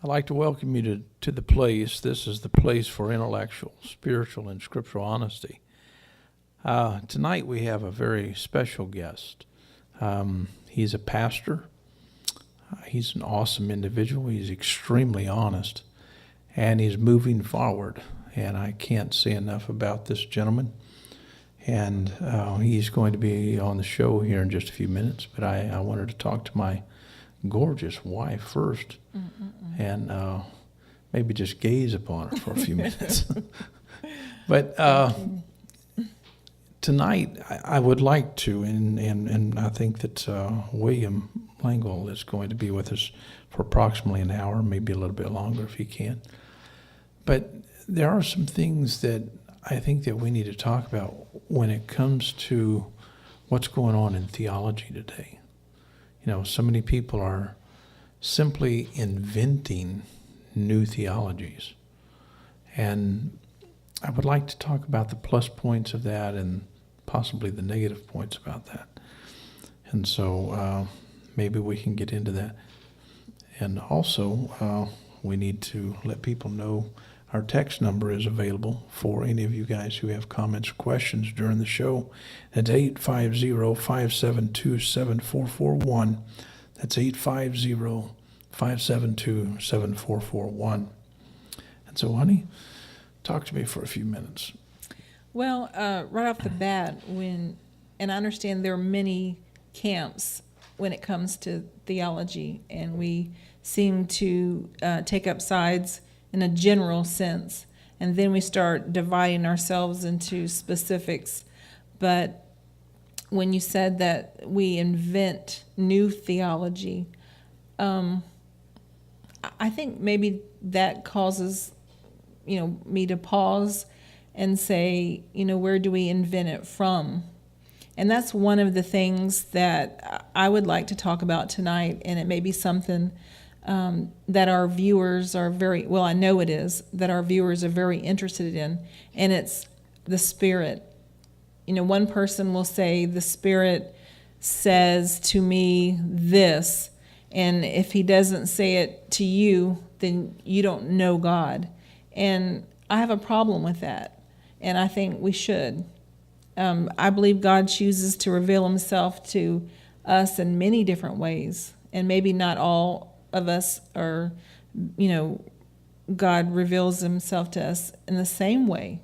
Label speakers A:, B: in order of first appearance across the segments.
A: I'd like to welcome you to the place. This is the place for intellectual, spiritual, and scriptural honesty. Tonight we have a very special guest. He's a pastor. He's an awesome individual. He's extremely honest, and he's moving forward. And I can't say enough about this gentleman. And he's going to be on the show here in just a few minutes. But I wanted to talk to my gorgeous wife first, and maybe just gaze upon her for a few minutes. But tonight I would like to, and I think that William Langill is going to be with us for approximately an hour, maybe a little bit longer if he can. But there are some things that I think that we need to talk about when it comes to what's going on in theology today. You know, so many people are simply inventing new theologies. And I would like to talk about the plus points of that and possibly the negative points about that. And so maybe we can get into that. And also, we need to let people know our text number is available for any of you guys who have comments or questions during the show. It's 850-572-7441. That's 850-572-7441. And so, honey, talk to me for a few minutes.
B: Well, right off the bat, and I understand there are many camps when it comes to theology, and we seem to take up sides in a general sense, and then we start dividing ourselves into specifics. But when you said that we invent new theology, I think maybe that causes, me to pause and say, where do we invent it from? And that's one of the things that I would like to talk about tonight, and it may be something that our viewers are I know it is, that our viewers are very interested in, and it's the Spirit. One person will say, the Spirit says to me this, and if he doesn't say it to you, then you don't know God. And I have a problem with that, and I think we should. I believe God chooses to reveal himself to us in many different ways, and maybe not all of us are, God reveals himself to us in the same way.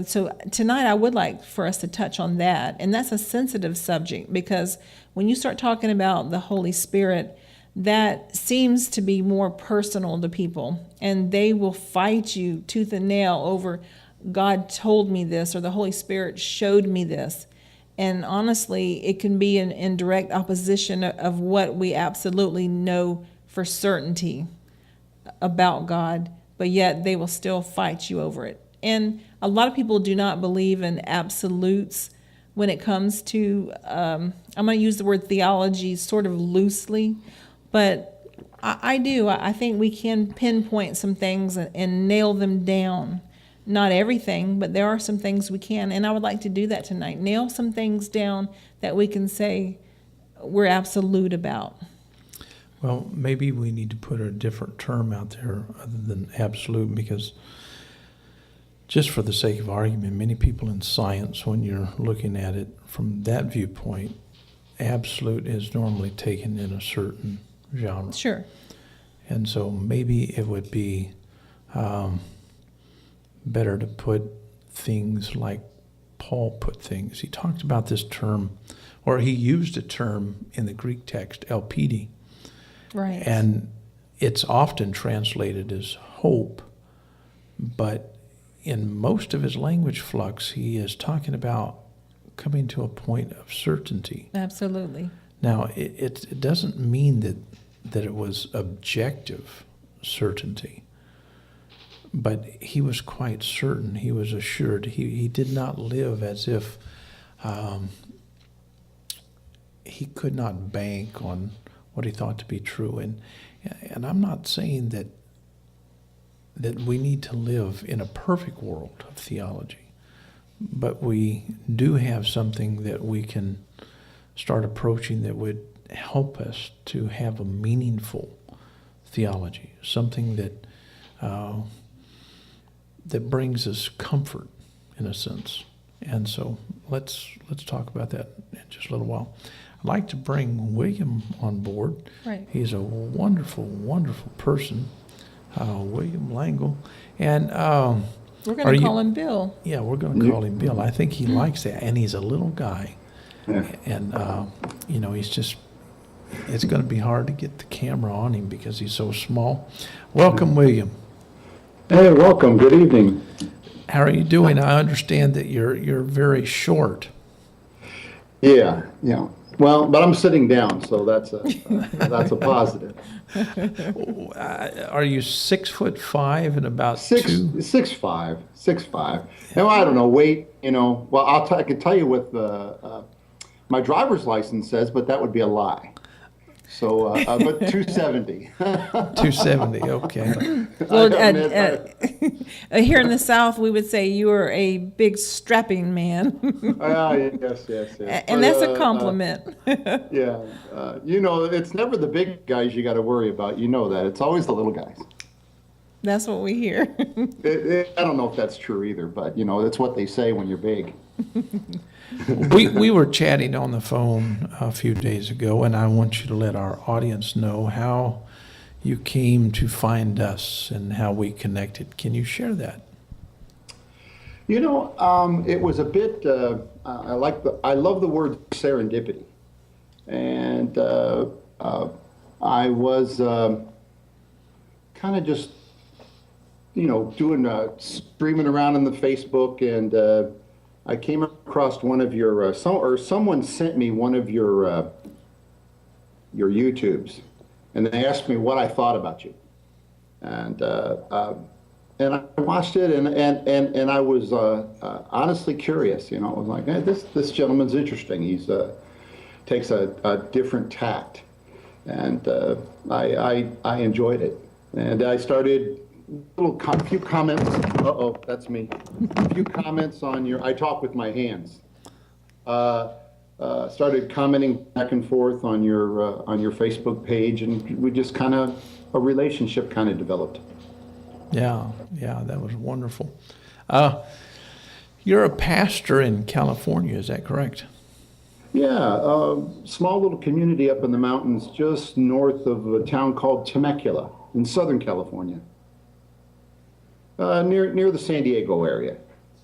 B: So tonight I would like for us to touch on that. And that's a sensitive subject, because when you start talking about the Holy Spirit, that seems to be more personal to people. And they will fight you tooth and nail over, God told me this, or the Holy Spirit showed me this. And honestly, it can be in direct opposition of what we absolutely know for certainty about God, but yet they will still fight you over it. And a lot of people do not believe in absolutes when it comes to, I'm going to use the word theology sort of loosely, but I do. I think we can pinpoint some things and nail them down. Not everything, but there are some things we can, and I would like to do that tonight. Nail some things down that we can say we're absolute about.
A: Well, maybe we need to put a different term out there other than absolute, because just for the sake of argument, many people in science, when you're looking at it from that viewpoint, absolute is normally taken in a certain genre.
B: Sure.
A: And so maybe it would be better to put things like Paul put things. He talked about this term, or he used a term in the Greek text, elpidi.
B: Right.
A: And it's often translated as hope, but in most of his language flux, he is talking about coming to a point of certainty.
B: Absolutely.
A: Now, it doesn't mean that it was objective certainty. But he was quite certain, he was assured. He did not live as if he could not bank on what he thought to be true. And I'm not saying that we need to live in a perfect world of theology, but we do have something that we can start approaching that would help us to have a meaningful theology, something that that brings us comfort, in a sense. And so let's talk about that in just a little while. I'd like to bring William on board.
B: Right.
A: He's a wonderful, wonderful person, William Langill. And
B: We're going to call him Bill.
A: yeah, we're going to call him Bill. I think he likes that, and he's a little guy.
C: Yeah.
A: And, he's just, it's going to be hard to get the camera on him because he's so small. Welcome, William.
C: Hey, welcome. Good evening.
A: How are you doing? I understand that you're very short.
C: Yeah. Well, but I'm sitting down, so that's a positive.
A: Are you 6'5" and about
C: Six, 6'5", 6'5". And I don't know, weight. Well, I could tell you what my driver's license says, but that would be a lie. So, but 270.
A: 270? Okay.
B: Well, here in the South, we would say you are a big strapping man.
C: Yes.
B: And that's a compliment.
C: Yeah. It's never the big guys you got to worry about. You know that. It's always the little guys.
B: That's what we hear.
C: I don't know if that's true either, but that's what they say when you're big.
A: We were chatting on the phone a few days ago, and I want you to let our audience know how you came to find us and how we connected. Can you share that?
C: It was a bit. I love the word serendipity, and I was kind of just doing streaming around in the Facebook, and I came across one of your someone sent me one of your YouTubes, and they asked me what I thought about you, and I watched it, and I was honestly curious. I was like, hey, this gentleman's interesting. He's takes a different tact, and I enjoyed it, and I started. Few comments. That's me. A few comments on your. I talk with my hands. Started commenting back and forth on your Facebook page, and we just a relationship developed.
A: Yeah, that was wonderful. You're a pastor in California, is that correct?
C: Yeah, small little community up in the mountains, just north of a town called Temecula in Southern California. Near the San Diego area.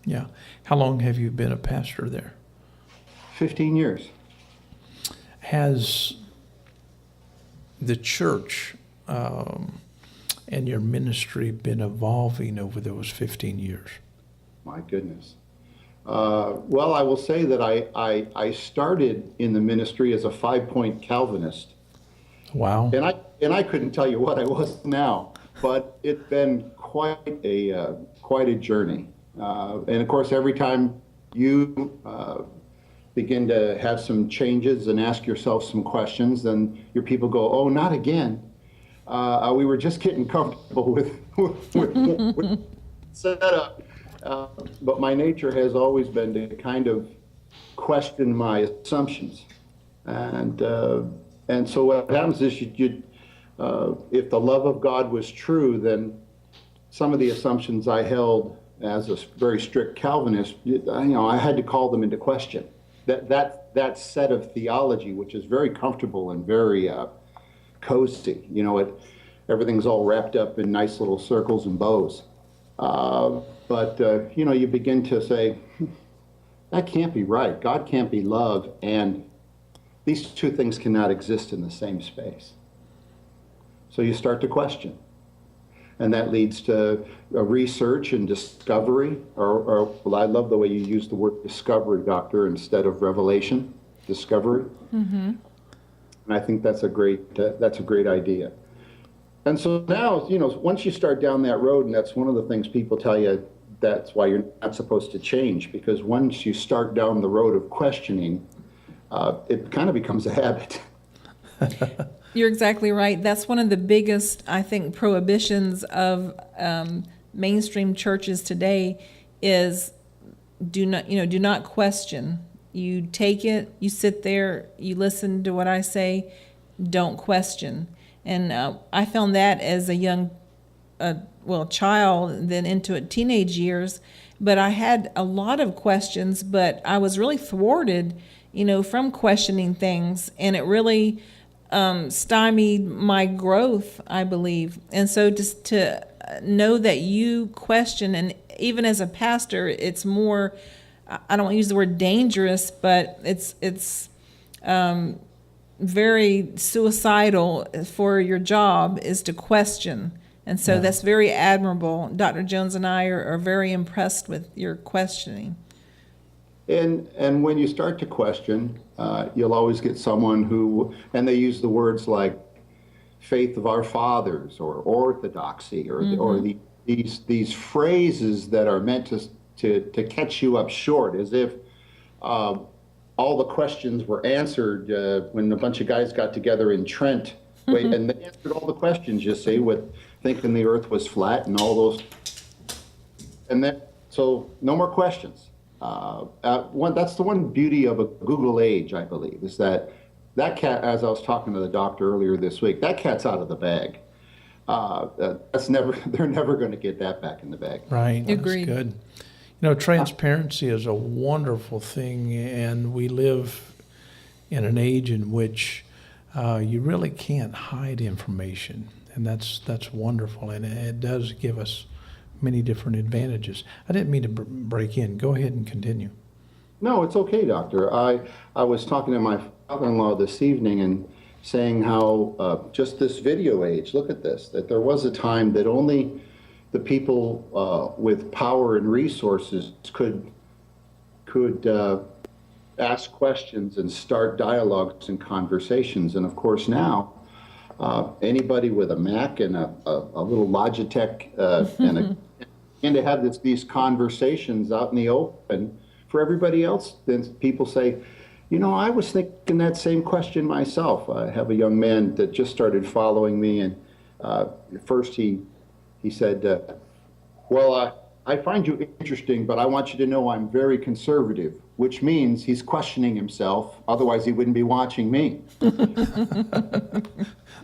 A: Yeah. How long have you been a pastor there?
C: 15 years.
A: Has the church and your ministry been evolving over those 15 years?
C: My goodness. Well, I will say that I started in the ministry as a 5-point Calvinist.
A: Wow.
C: And I couldn't tell you what I was now, but it's been quite a journey. And of course, every time you begin to have some changes and ask yourself some questions, then your people go, "Oh, not again. We were just getting comfortable with setup." But my nature has always been to question my assumptions, and so what happens is if the love of God was true, then some of the assumptions I held as a very strict Calvinist, I had to call them into question. That set of theology, which is very comfortable and very cozy, everything's all wrapped up in nice little circles and bows. But you begin to say, that can't be right. God can't be love, and these two things cannot exist in the same space. So you start to question. And that leads to research and discovery, or I love the way you use the word discovery, Doctor, instead of revelation, discovery. Mm-hmm. And I think that's a great idea. And so now, once you start down that road, and that's one of the things people tell you, that's why you're not supposed to change, because once you start down the road of questioning, it kind of becomes a habit.
B: You're exactly right. That's one of the biggest, I think, prohibitions of mainstream churches today is do not question. You take it, you sit there, you listen to what I say, don't question. And I found that as a young, child, then into teenage years. But I had a lot of questions, but I was really thwarted, from questioning things. And it really stymied my growth, I believe. And so just to know that you question, and even as a pastor, it's more, I don't use the word dangerous, but it's very suicidal for your job is to question. And so that's very admirable. Dr. Jones and I are very impressed with your questioning.
C: And when you start to question, you'll always get someone who, and they use the words like faith of our fathers or orthodoxy or these phrases that are meant to catch you up short, as if all the questions were answered when a bunch of guys got together in Trent. And they answered all the questions, you see, with thinking the earth was flat and all those. And then, so no more questions. That's the one beauty of a Google age, I believe, is that cat, as I was talking to the doctor earlier this week, that cat's out of the bag. They're never going to get that back in the bag.
A: Right.
B: Agreed.
A: That's good. Transparency is a wonderful thing, and we live in an age in which you really can't hide information, and that's wonderful, and it does give us many different advantages. I didn't mean to break in. Go ahead and continue.
C: No, it's okay, doctor. I was talking to my father-in-law this evening and saying how just this video age, look at this, that there was a time that only the people with power and resources could ask questions and start dialogues and conversations. And of course now, anybody with a Mac and a little Logitech and to have these conversations out in the open for everybody else. Then people say, I was thinking that same question myself. I have a young man that just started following me, and first he said, I find you interesting, but I want you to know I'm very conservative, which means he's questioning himself. Otherwise, he wouldn't be watching me.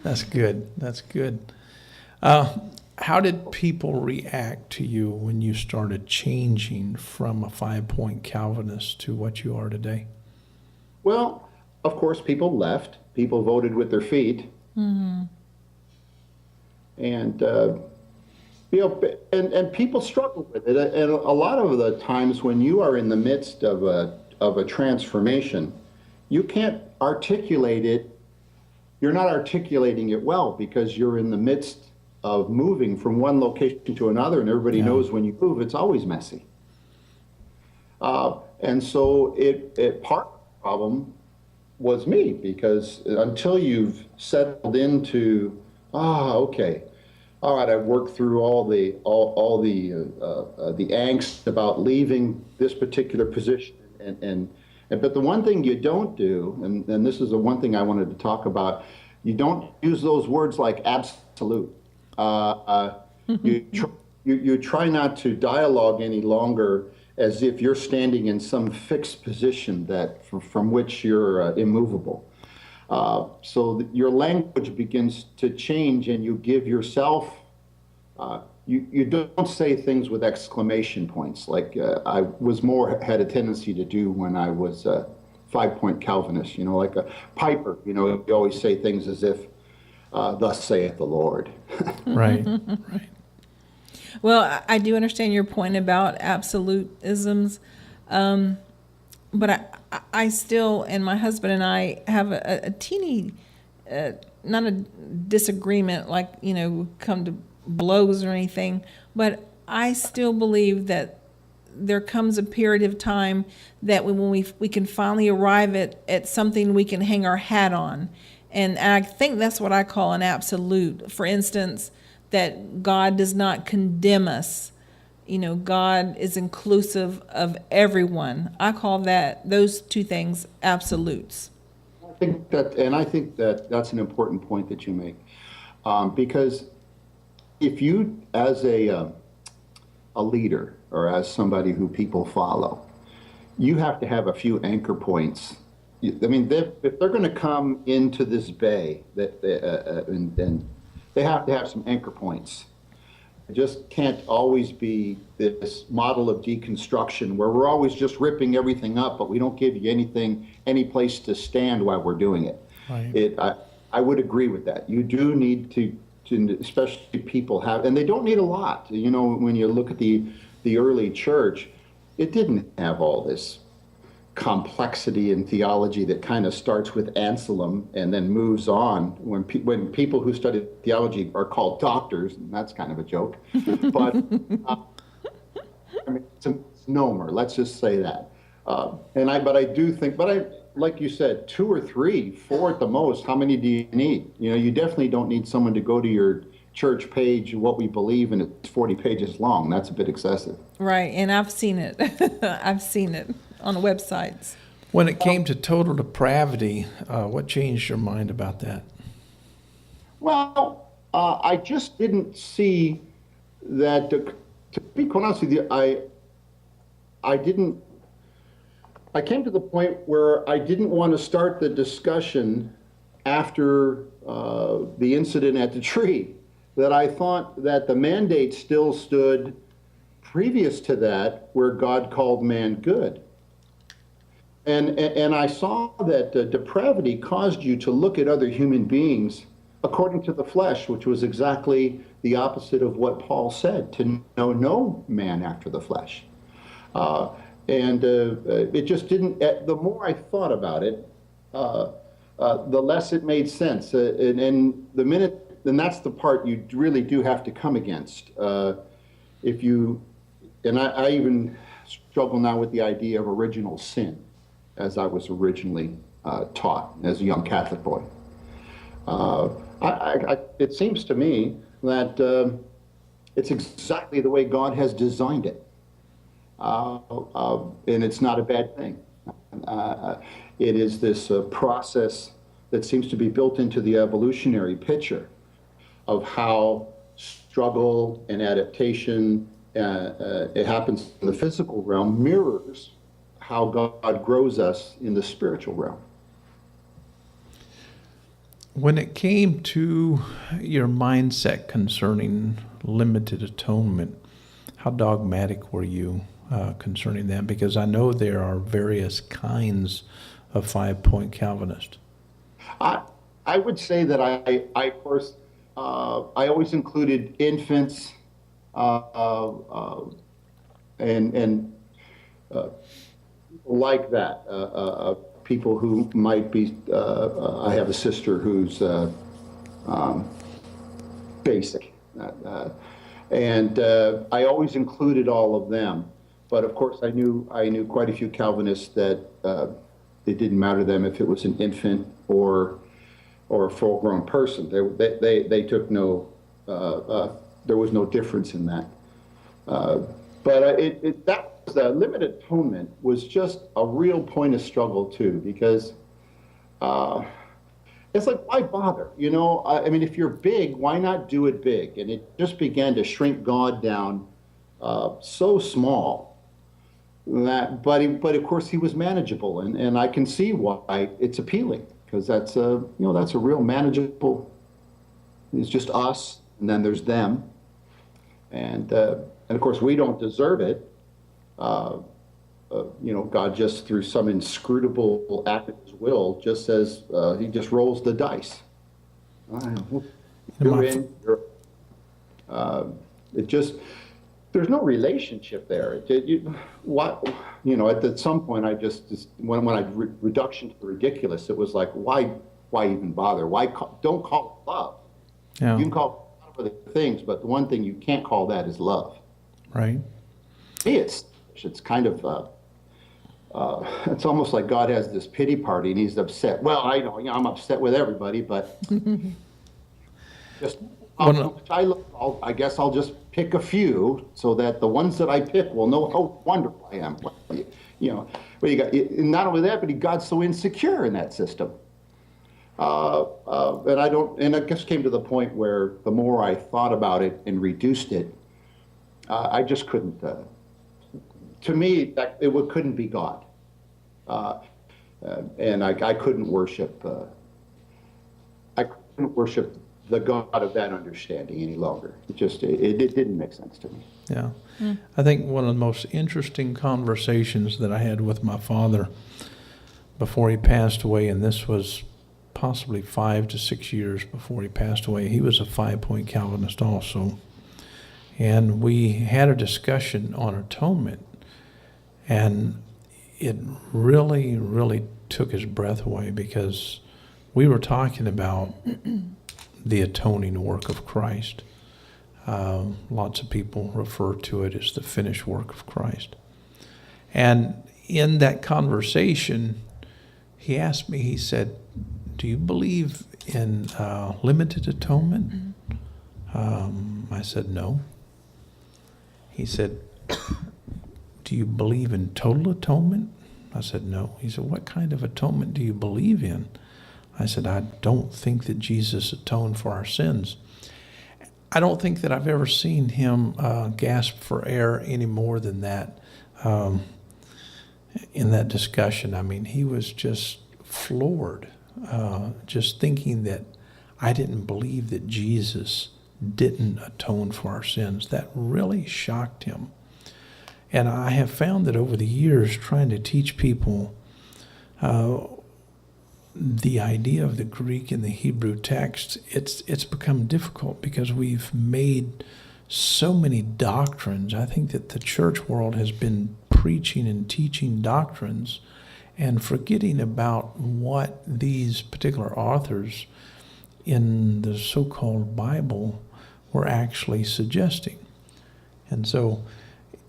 A: That's good. That's good. How did people react to you when you started changing from a 5-point Calvinist to what you are today?
C: Well, of course, people left. People voted with their feet.
B: Mm-hmm.
C: And and people struggle with it. And a lot of the times when you are in the midst of a transformation, you can't articulate it. You're not articulating it well because you're in the midst of moving from one location to another, and everybody knows when you move, it's always messy. And so part of the problem was me, because until you've settled into, okay, all right, I've worked through all the angst about leaving this particular position, but the one thing you don't do, and this is the one thing I wanted to talk about, you don't use those words like absolute. You try not to dialogue any longer as if you're standing in some fixed position from which you're immovable. So your language begins to change, and you give yourself, you don't say things with exclamation points like I had a tendency to do when I was a 5-point Calvinist, like a piper, you always say things as if, thus saith the Lord.
A: Right, right.
B: Well, I do understand your point about absolutisms, but I still, and my husband and I have a teeny, not a disagreement, like, come to blows or anything, but I still believe that there comes a period of time that when we can finally arrive at something we can hang our hat on. And I think that's what I call an absolute. For instance, that God does not condemn us. God is inclusive of everyone. I call those two things absolutes.
C: I think that that's an important point that you make, because if you, as a leader or as somebody who people follow, you have to have a few anchor points I mean, if they're going to come into this bay, and they have to have some anchor points. It just can't always be this model of deconstruction where we're always just ripping everything up, but we don't give you any place to stand while we're doing it.
A: Right.
C: I would agree with that. You do need to, especially people have, and they don't need a lot. You know, when you look at the early church, it didn't have all this complexity in theology that kind of starts with Anselm and then moves on. When people who study theology are called doctors, and that's kind of a joke, but I mean, it's a misnomer. Let's just say that. But I do think, like you said, 2 or 3, 4 at the most. How many do you need? You know, you definitely don't need someone to go to your church page, what we believe, and it's 40 pages long. That's a bit excessive.
B: Right, and I've seen it. I've seen it on the websites.
A: When it came to total depravity, what changed your mind about that?
C: Well, I just didn't see that. To be quite honest with you, I didn't. I came to the point where I didn't want to start the discussion after the incident at the tree. That I thought that the mandate still stood previous to that, where God called man good. And I saw that depravity caused you to look at other human beings according to the flesh, which was exactly the opposite of what Paul said, to know no man after the flesh. It just didn't, the more I thought about it, the less it made sense. And the minute, and that's the part you really do have to come against. If you, and I even struggle now with the idea of original sin, as I was originally taught as a young Catholic boy. It seems to me that it's exactly the way God has designed it. And it's not a bad thing. It is this process that seems to be built into the evolutionary picture of how struggle and adaptation, it happens in the physical realm, mirrors how God grows us in the spiritual realm.
A: When it came to your mindset concerning limited atonement, how dogmatic were you concerning that? Because I know there are various kinds of 5-point Calvinist.
C: I would say that I of course, I always included infants and like that, people who might be, I have a sister who's basic, and I always included all of them. But of course, I knew quite a few Calvinists that it didn't matter to them if it was an infant or a full-grown person. They took no, there was no difference in that. But that was limited atonement was just a real point of struggle too, because it's like, why bother? You know, I mean, if you're big, why not do it big? And it just began to shrink God down so small that, but of course he was manageable, and I can see why it's appealing, because that's a real manageable. It's just us, and then there's them, and of course we don't deserve it. God just through some inscrutable act of his will just says, he just rolls the dice. You're in, it just, there's no relationship there. At some point I just when I reduction to the ridiculous, it was like, why even bother? Don't call it love.
A: Yeah.
C: You can call it other things, but the one thing you can't call that is love.
A: Right.
C: To me, it's kind of, it's almost like God has this pity party and he's upset. Well, I know, I'm upset with everybody, but just I guess I'll just pick a few so that the ones that I pick will know how wonderful I am. But you got, and not only that, but God's so insecure in that system. And I just came to the point where the more I thought about it and reduced it, I just couldn't. To me, it couldn't be God. And I couldn't worship. I couldn't worship the God of that understanding any longer. It didn't make sense to me.
A: Yeah. I think one of the most interesting conversations that I had with my father before he passed away, and this was possibly 5 to 6 years before he passed away. He was a 5-point Calvinist also. And we had a discussion on atonement, and it really, really took his breath away, because we were talking about the atoning work of Christ. Lots of people refer to it as the finished work of Christ. And in that conversation, he asked me, he said, "Do you believe in limited atonement?" I said, "No." He said, "Do you believe in total atonement?" I said, "No." He said, "What kind of atonement do you believe in?" I said, "I don't think that Jesus atoned for our sins." I don't think that I've ever seen him gasp for air any more than that in that discussion. I mean, he was just floored, just thinking that I didn't believe that Jesus didn't atone for our sins. That really shocked him. And I have found that over the years, trying to teach people the idea of the Greek and the Hebrew text, it's become difficult, because we've made so many doctrines. I think that the church world has been preaching and teaching doctrines and forgetting about what these particular authors in the so-called Bible were actually suggesting. And so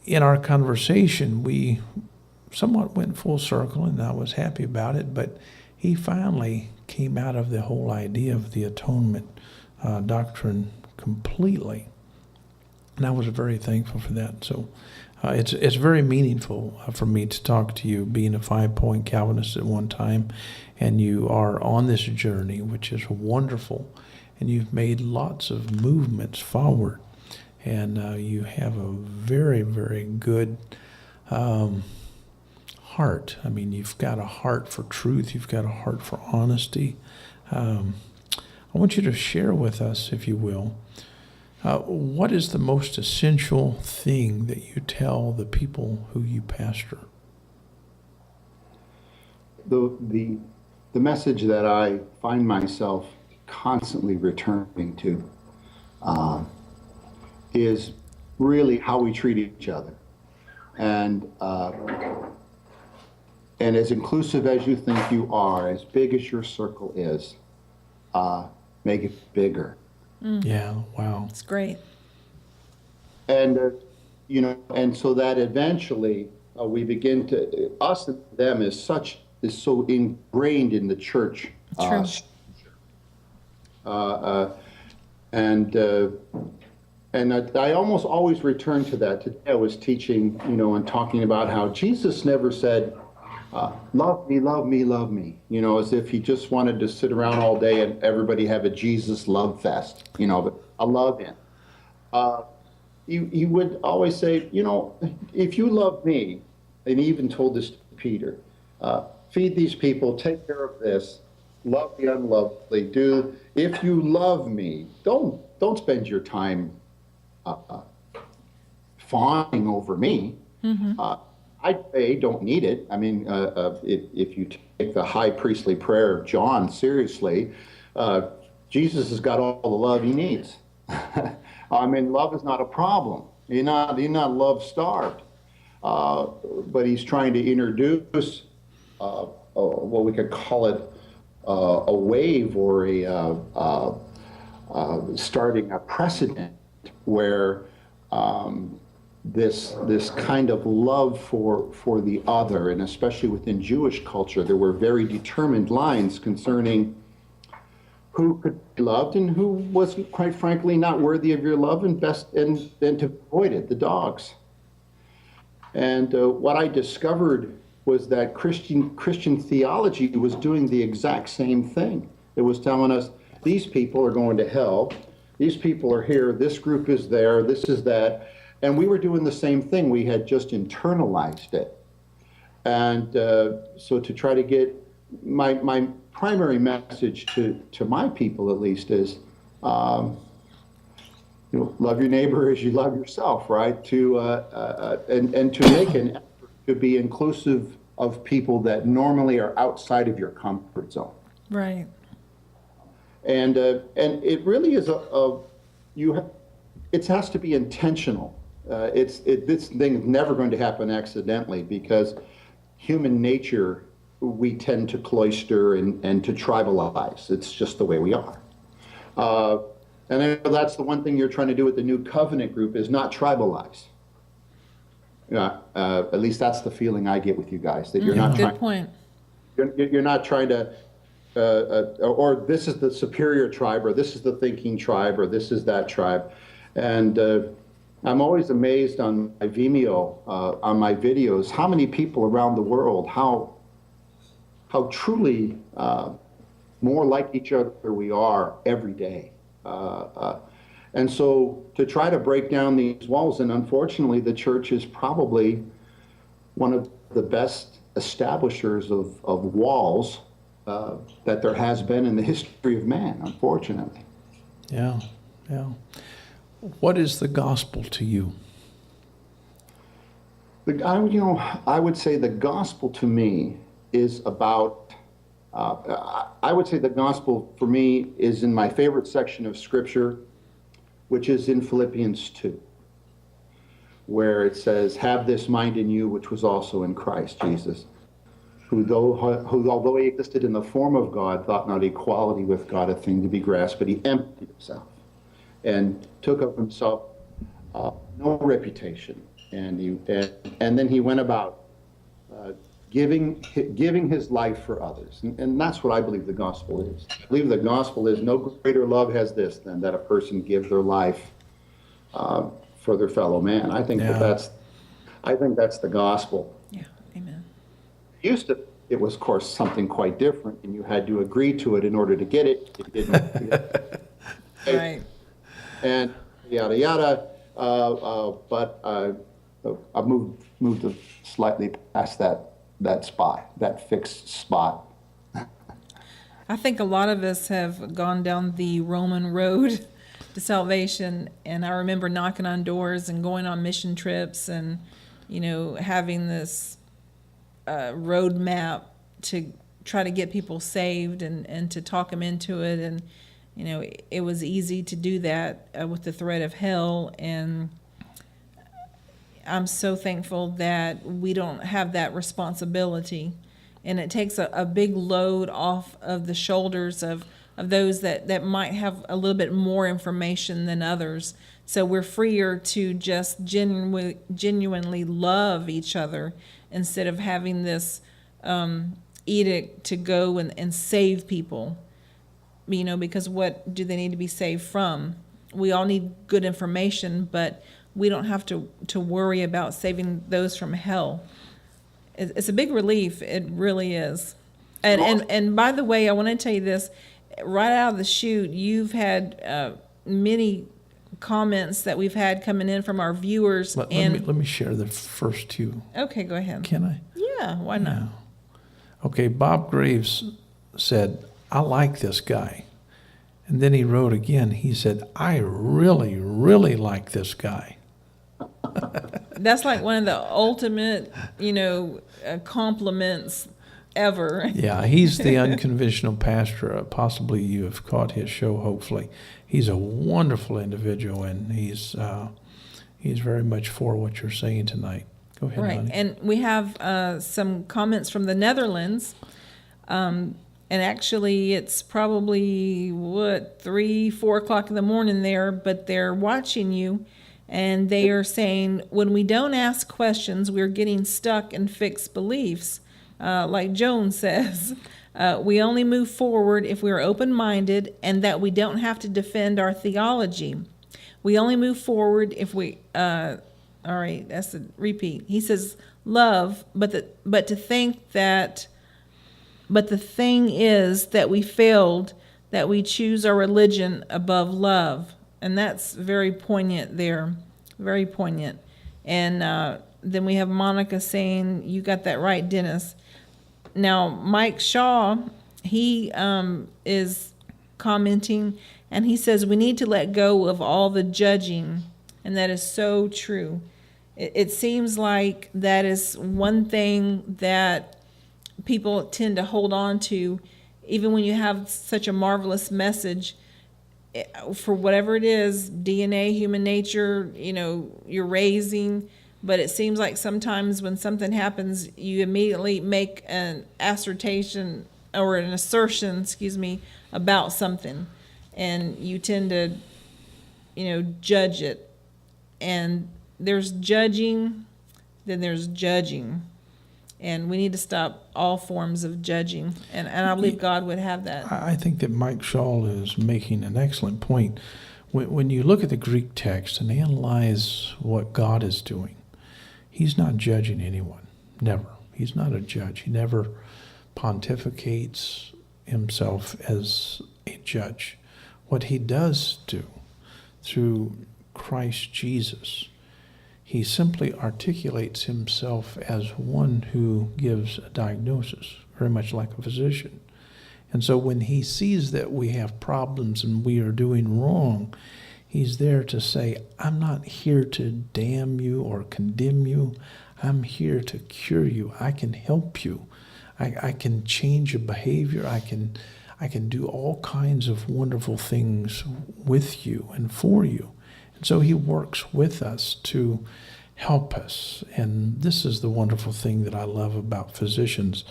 A: in our conversation, we somewhat went full circle, and I was happy about it, but he finally came out of the whole idea of the atonement doctrine completely. And I was very thankful for that. So it's very meaningful for me to talk to you, being a 5-point Calvinist at one time, and you are on this journey, which is wonderful, and you've made lots of movements forward, and you have a very, very good heart. I mean, you've got a heart for truth. You've got a heart for honesty. I want you to share with us, if you will, what is the most essential thing that you tell the people who you pastor?
C: The message that I find myself constantly returning to is really how we treat each other. And as inclusive as you think you are, as big as your circle is, make it bigger.
A: Yeah, wow.
B: It's great.
C: And, and so that eventually we begin to, us and them is so ingrained in the church.
B: True.
C: And I almost always return to that. Today I was teaching, and talking about how Jesus never said, love me, love me, love me, as if he just wanted to sit around all day and everybody have a Jesus love fest, but I love him. He would always say, if you love me, and he even told this to Peter, feed these people, take care of this, love the unlovely, if you love me, don't spend your time fawning over me. Mm-hmm. I'd say don't need it. I mean, if you take the high priestly prayer of John seriously, Jesus has got all the love he needs. I mean, love is not a problem. You're not love starved. But he's trying to introduce what we could call it a wave, or starting a precedent where this kind of love for the other, and especially within Jewish culture, there were very determined lines concerning who could be loved and who was, quite frankly, not worthy of your love, and then to avoid it, the dogs. And what I discovered was that Christian theology was doing the exact same thing. It was telling us, these people are going to hell, these people are here, this group is there, this is that. And we were doing the same thing. We had just internalized it. And so to try to get my primary message to my people, at least, is love your neighbor as you love yourself, right? And to make an effort to be inclusive of people that normally are outside of your comfort zone.
B: Right.
C: And it really is it has to be intentional. This thing is never going to happen accidentally, because human nature, we tend to cloister and to tribalize. It's just the way we are. And I know that's the one thing you're trying to do with the new covenant group, is not tribalize. At least that's the feeling I get with you guys, that you're not trying.
B: Good point.
C: You're not trying to, or this is the superior tribe, or this is the thinking tribe, or this is that tribe. And I'm always amazed on my Vimeo, on my videos, how many people around the world, how truly more like each other we are every day. And so to try to break down these walls, and unfortunately the church is probably one of the best establishers of walls that there has been in the history of man, unfortunately.
A: Yeah, yeah. What is the gospel to you?
C: I would say the gospel to me is about, I would say the gospel for me is in my favorite section of Scripture, which is in Philippians 2, where it says, "Have this mind in you, which was also in Christ Jesus, who although he existed in the form of God, thought not equality with God a thing to be grasped, but he emptied himself and took of himself no reputation, and then he went about giving his life for others." And that's what I believe the gospel is. I believe the gospel is, no greater love has this than that a person give their life for their fellow man. I think that's the gospel.
B: Yeah. Amen.
C: It was, of course, something quite different, and you had to agree to it in order to get it. It didn't.
B: Right.
C: And yada yada. But I've moved slightly past that spot, that fixed spot.
B: I think a lot of us have gone down the Roman road to salvation, and I remember knocking on doors and going on mission trips, and having this roadmap to try to get people saved and to talk them into it. And it was easy to do that with the threat of hell. And I'm so thankful that we don't have that responsibility. And it takes a big load off of the shoulders of those that might have a little bit more information than others. So we're freer to just genuinely love each other, instead of having this edict to go and save people. Because what do they need to be saved from? We all need good information, but we don't have to worry about saving those from hell. It's a big relief. It really is. And by the way, I want to tell you this. Right out of the chute, you've had many comments that we've had coming in from our viewers.
A: Let me share the first two.
B: Okay, go ahead.
A: Can I?
B: Yeah, why not?
A: Yeah. Okay, Bob Graves said, "I like this guy." And then he wrote again, he said, "I really, really like this guy."
B: That's like one of the ultimate, compliments ever.
A: Yeah, he's the unconventional pastor. Possibly you have caught his show, hopefully. He's a wonderful individual, and he's very much for what you're saying tonight. Go ahead,
B: Right,
A: honey.
B: and we have some comments from the Netherlands. And actually, it's probably, 3, 4 o'clock in the morning there, but they're watching you, and they are saying, when we don't ask questions, we're getting stuck in fixed beliefs. Like Joan says, we only move forward if we're open-minded and that we don't have to defend our theology. We only move forward if we, all right, that's a repeat. He says, love, but the thing is that we failed, that we choose our religion above love. And that's very poignant there, very poignant. And then we have Monica saying, "You got that right, Dennis." Now, Mike Shaw, he is commenting, and he says we need to let go of all the judging, and that is so true. It seems like that is one thing that people tend to hold on to, even when you have such a marvelous message. For whatever it is, DNA, human nature, you're raising, but it seems like sometimes when something happens, you immediately make an assertion or an assertion, about something, and you tend to, judge it. And there's judging, then there's judging. And we need to stop all forms of judging. And I believe God would have that.
A: I think that Mike Shaw is making an excellent point. When you look at the Greek text and analyze what God is doing, he's not judging anyone. Never. He's not a judge. He never pontificates himself as a judge. What he does do through Christ Jesus, he simply articulates himself as one who gives a diagnosis, very much like a physician. And so when he sees that we have problems and we are doing wrong, he's there to say, I'm not here to damn you or condemn you. I'm here to cure you. I can help you. I can change your behavior. I can do all kinds of wonderful things with you and for you. And so he works with us to help us. And this is the wonderful thing that I love about physicians.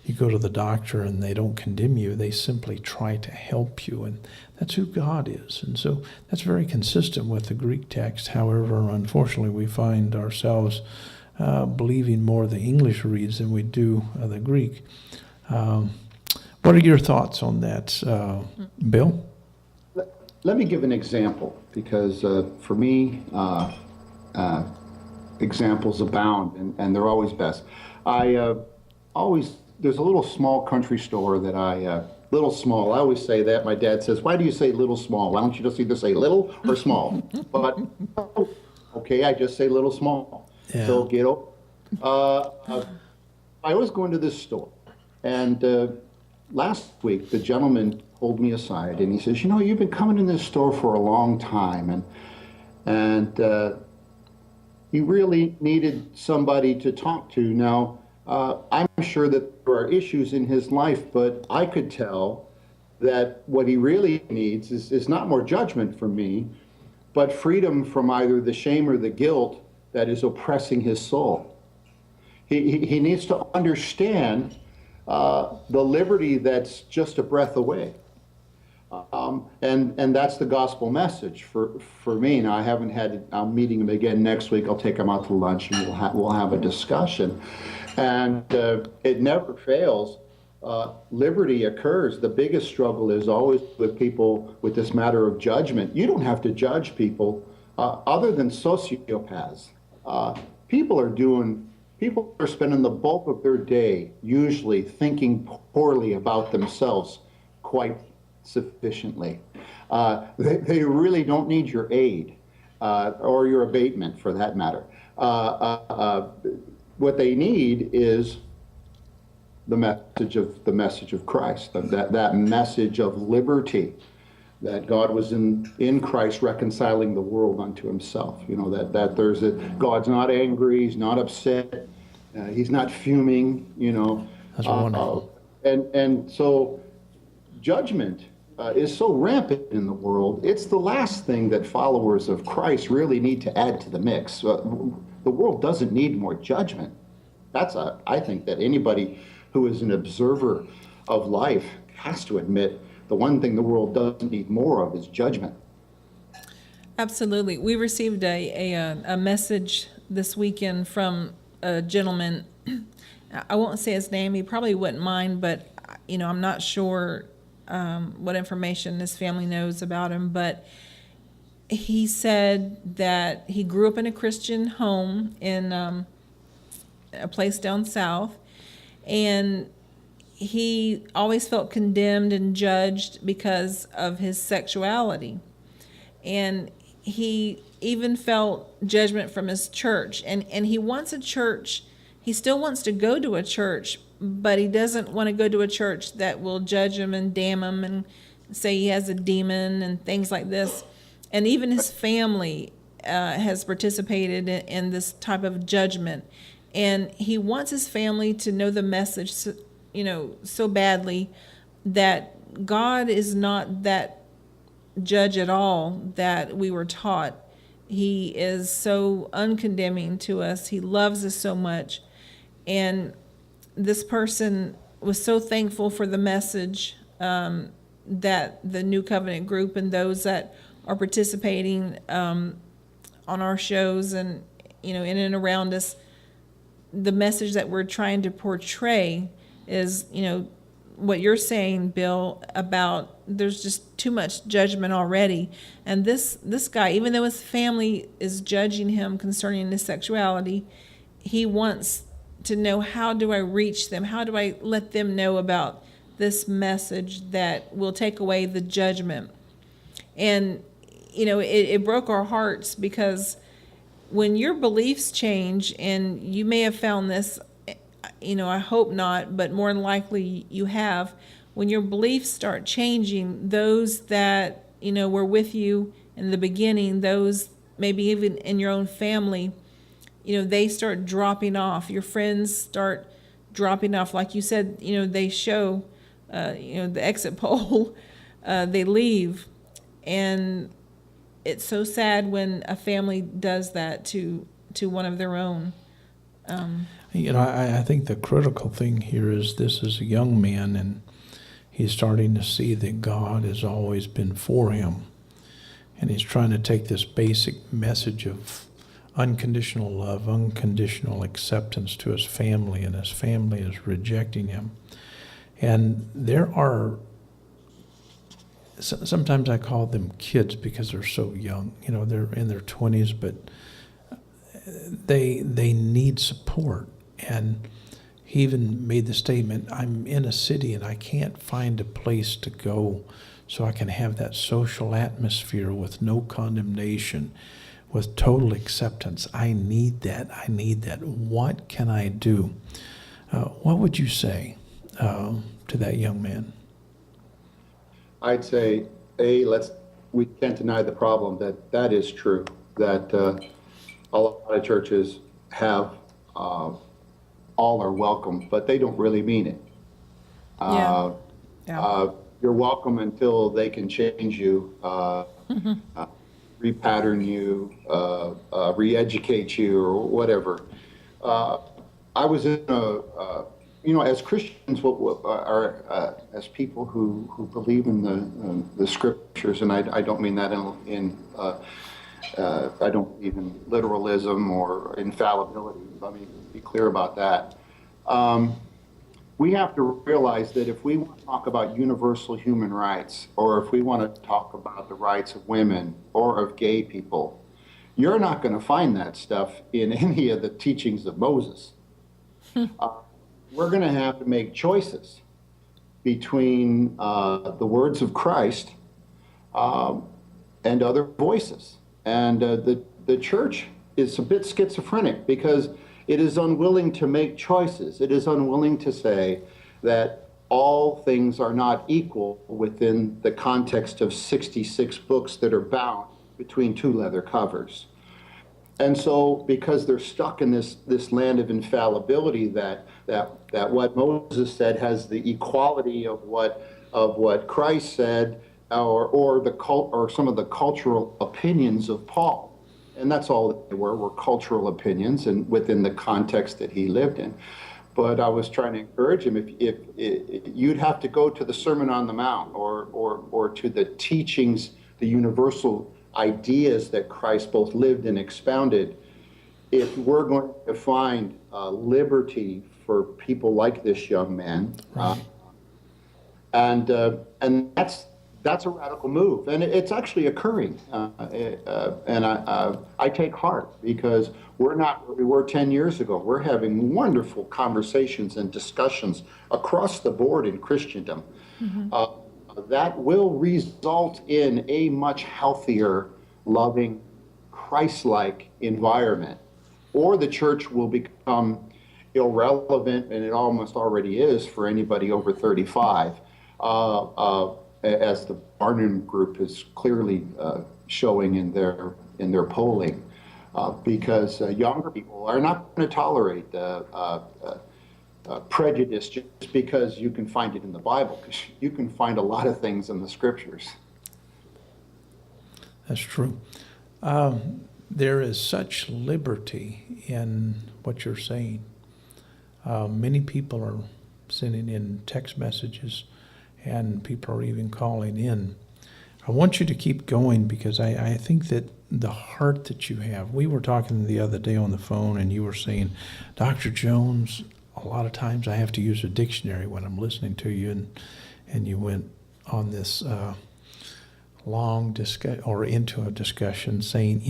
A: You go to the doctor and they don't condemn you. They simply try to help you. And that's who God is. And so that's very consistent with the Greek text. However, unfortunately, we find ourselves believing more the English reads than we do the Greek. What are your thoughts on that, Bill?
C: Let me give an example, because for me, examples abound, and they're always best. There's a little small country store that little small, I always say that. My dad says, why do you say little small? Why don't you just either say little or small? But, okay, I just say little small. Yeah. So get over. I always go into this store, and last week the gentleman pulled me aside and he says, you've been coming in this store for a long time, and you really needed somebody to talk to. Now, I'm sure that there are issues in his life, but I could tell that what he really needs is not more judgment from me, but freedom from either the shame or the guilt that is oppressing his soul. He needs to understand the liberty that's just a breath away. And that's the gospel message for me. Now, I haven't had, I'm meeting him again next week. I'll take him out to lunch and we'll have a discussion. And it never fails. Liberty occurs. The biggest struggle is always with people with this matter of judgment. You don't have to judge people other than sociopaths. People are spending the bulk of their day usually thinking poorly about themselves quite sufficiently. They really don't need your aid or your abatement, for that matter. What they need is the message of Christ, that message of liberty, that God was in Christ reconciling the world unto himself. That there's God's not angry, he's not upset, he's not fuming,
A: That's wonderful.
C: And so judgment is so rampant in the world. It's the last thing that followers of Christ really need to add to the mix. The world doesn't need more judgment. I think that anybody who is an observer of life has to admit the one thing the world doesn't need more of is judgment.
B: Absolutely. We received a message this weekend from a gentleman. I won't say his name. He probably wouldn't mind, but I'm not sure what information his family knows about him. But he said that he grew up in a Christian home in a place down south, and he always felt condemned and judged because of his sexuality. And he even felt judgment from his church. And he wants a church, he still wants to go to a church, but he doesn't want to go to a church that will judge him and damn him and say he has a demon and things like this. And even his family has participated in this type of judgment. And he wants his family to know the message, so badly, that God is not that judge at all that we were taught. He is so uncondemning to us. He loves us so much. And this person was so thankful for the message that the New Covenant group and those that are participating on our shows and, in and around us, the message that we're trying to portray is, what you're saying, Bill, about there's just too much judgment already. And this guy, even though his family is judging him concerning his sexuality, he wants to know, how do I reach them? How do I let them know about this message that will take away the judgment? And, it broke our hearts, because when your beliefs change, and you may have found this, I hope not, but more than likely you have, when your beliefs start changing, those that, were with you in the beginning, those maybe even in your own family, they start dropping off. Your friends start dropping off. Like you said, they show, the exit poll, they leave. And it's so sad when a family does that to one of their own.
A: I think the critical thing here is, this is a young man, and he's starting to see that God has always been for him. And he's trying to take this basic message of unconditional love, unconditional acceptance to his family, and his family is rejecting him. And there are, sometimes I call them kids because they're so young. They're in their 20s, but they need support. And he even made the statement, I'm in a city and I can't find a place to go so I can have that social atmosphere with no condemnation, with total acceptance. I need that. What can I do? What would you say to that young man?
C: I'd say, we can't deny the problem that is true, that a lot of churches have all are welcome, but they don't really mean it.
B: Yeah.
C: You're welcome until they can change you, repattern you, re-educate you, or whatever. I was in as Christians, as people who believe in the scriptures, and I don't mean that I don't believe in literalism or infallibility. Let me be clear about that. We have to realize that if we want to talk about universal human rights, or if we want to talk about the rights of women or of gay people, you're not going to find that stuff in any of the teachings of Moses. We're going to have to make choices between the words of Christ and other voices. And the church is a bit schizophrenic, because it is unwilling to make choices. It is unwilling to say that all things are not equal within the context of 66 books that are bound between two leather covers. And so, because they're stuck in this land of infallibility, that what Moses said has the equality of what Christ said, or some of the cultural opinions of Paul. And that's all they were cultural opinions, and within the context that he lived in. But I was trying to encourage him, if you'd have to go to the Sermon on the Mount, or to the teachings, the universal ideas that Christ both lived and expounded, if we're going to find liberty for people like this young man. Right. And that's a radical move, and it's actually occurring. And I take heart, because we're not where we were 10 years ago. We're having wonderful conversations and discussions across the board in Christendom. That will result in a much healthier, loving, Christ-like environment, or the church will become irrelevant, and it almost already is for anybody over 35, as the Barnum Group is clearly showing in their polling, because younger people are not going to tolerate prejudice just because you can find it in the Bible, because you can find a lot of things in the scriptures.
A: That's true. There is such liberty in what you're saying. Many people are sending in text messages, and people are even calling in. I want you to keep going, because I think that the heart that you have, we were talking the other day on the phone, and you were saying, Dr. Jones, a lot of times I have to use a dictionary when I'm listening to you, and you went on this long discussion, or into a discussion, saying,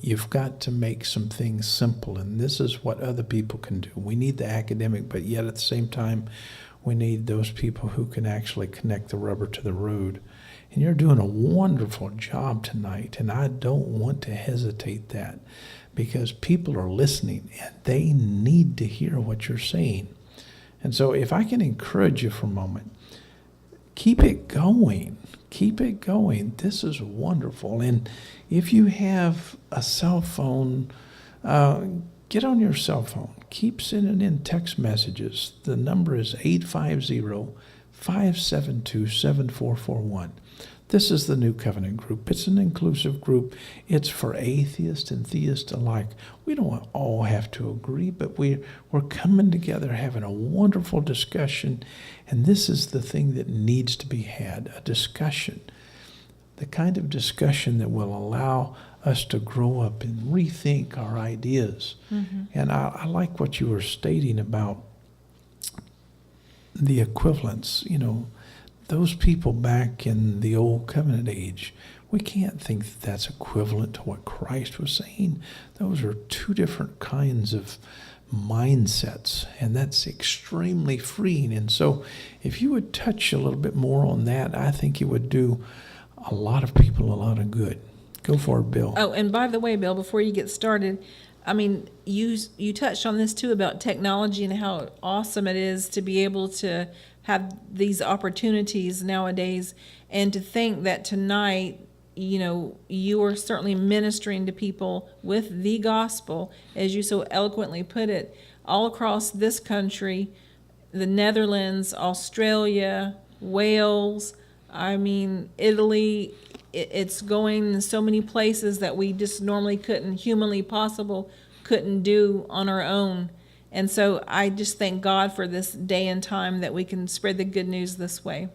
A: you've got to make some things simple, and this is what other people can do. We need the academic, but yet at the same time, we need those people who can actually connect the rubber to the road. And you're doing a wonderful job tonight, and I don't want to hesitate that, because people are listening and they need to hear what you're saying. And so if I can encourage you for a moment, keep it going. Keep it going. This is wonderful. And if you have a cell phone, get on your cell phone. Keep sending in text messages. The number is 850-572-7441. This is the New Covenant Group. It's an inclusive group. It's for atheists and theists alike. We don't all have to agree, but we're coming together, having a wonderful discussion, and this is the thing that needs to be had, a discussion. The kind of discussion that will allow us to grow up and rethink our ideas. Mm-hmm. And I like what you were stating about the equivalence, those people back in the old covenant age, we can't think that that's equivalent to what Christ was saying. Those are two different kinds of mindsets, and that's extremely freeing. And so if you would touch a little bit more on that, I think it would do a lot of people a lot of good. Go for it, Bill.
B: Oh, and by the way, Bill, before you get started, you touched on this too about technology and how awesome it is to be able to have these opportunities nowadays, and to think that tonight, you are certainly ministering to people with the gospel, as you so eloquently put it, all across this country, the Netherlands, Australia, Wales, Italy. It's going in so many places that we just normally couldn't do on our own. And so I just thank God for this day and time that we can spread the good news this way.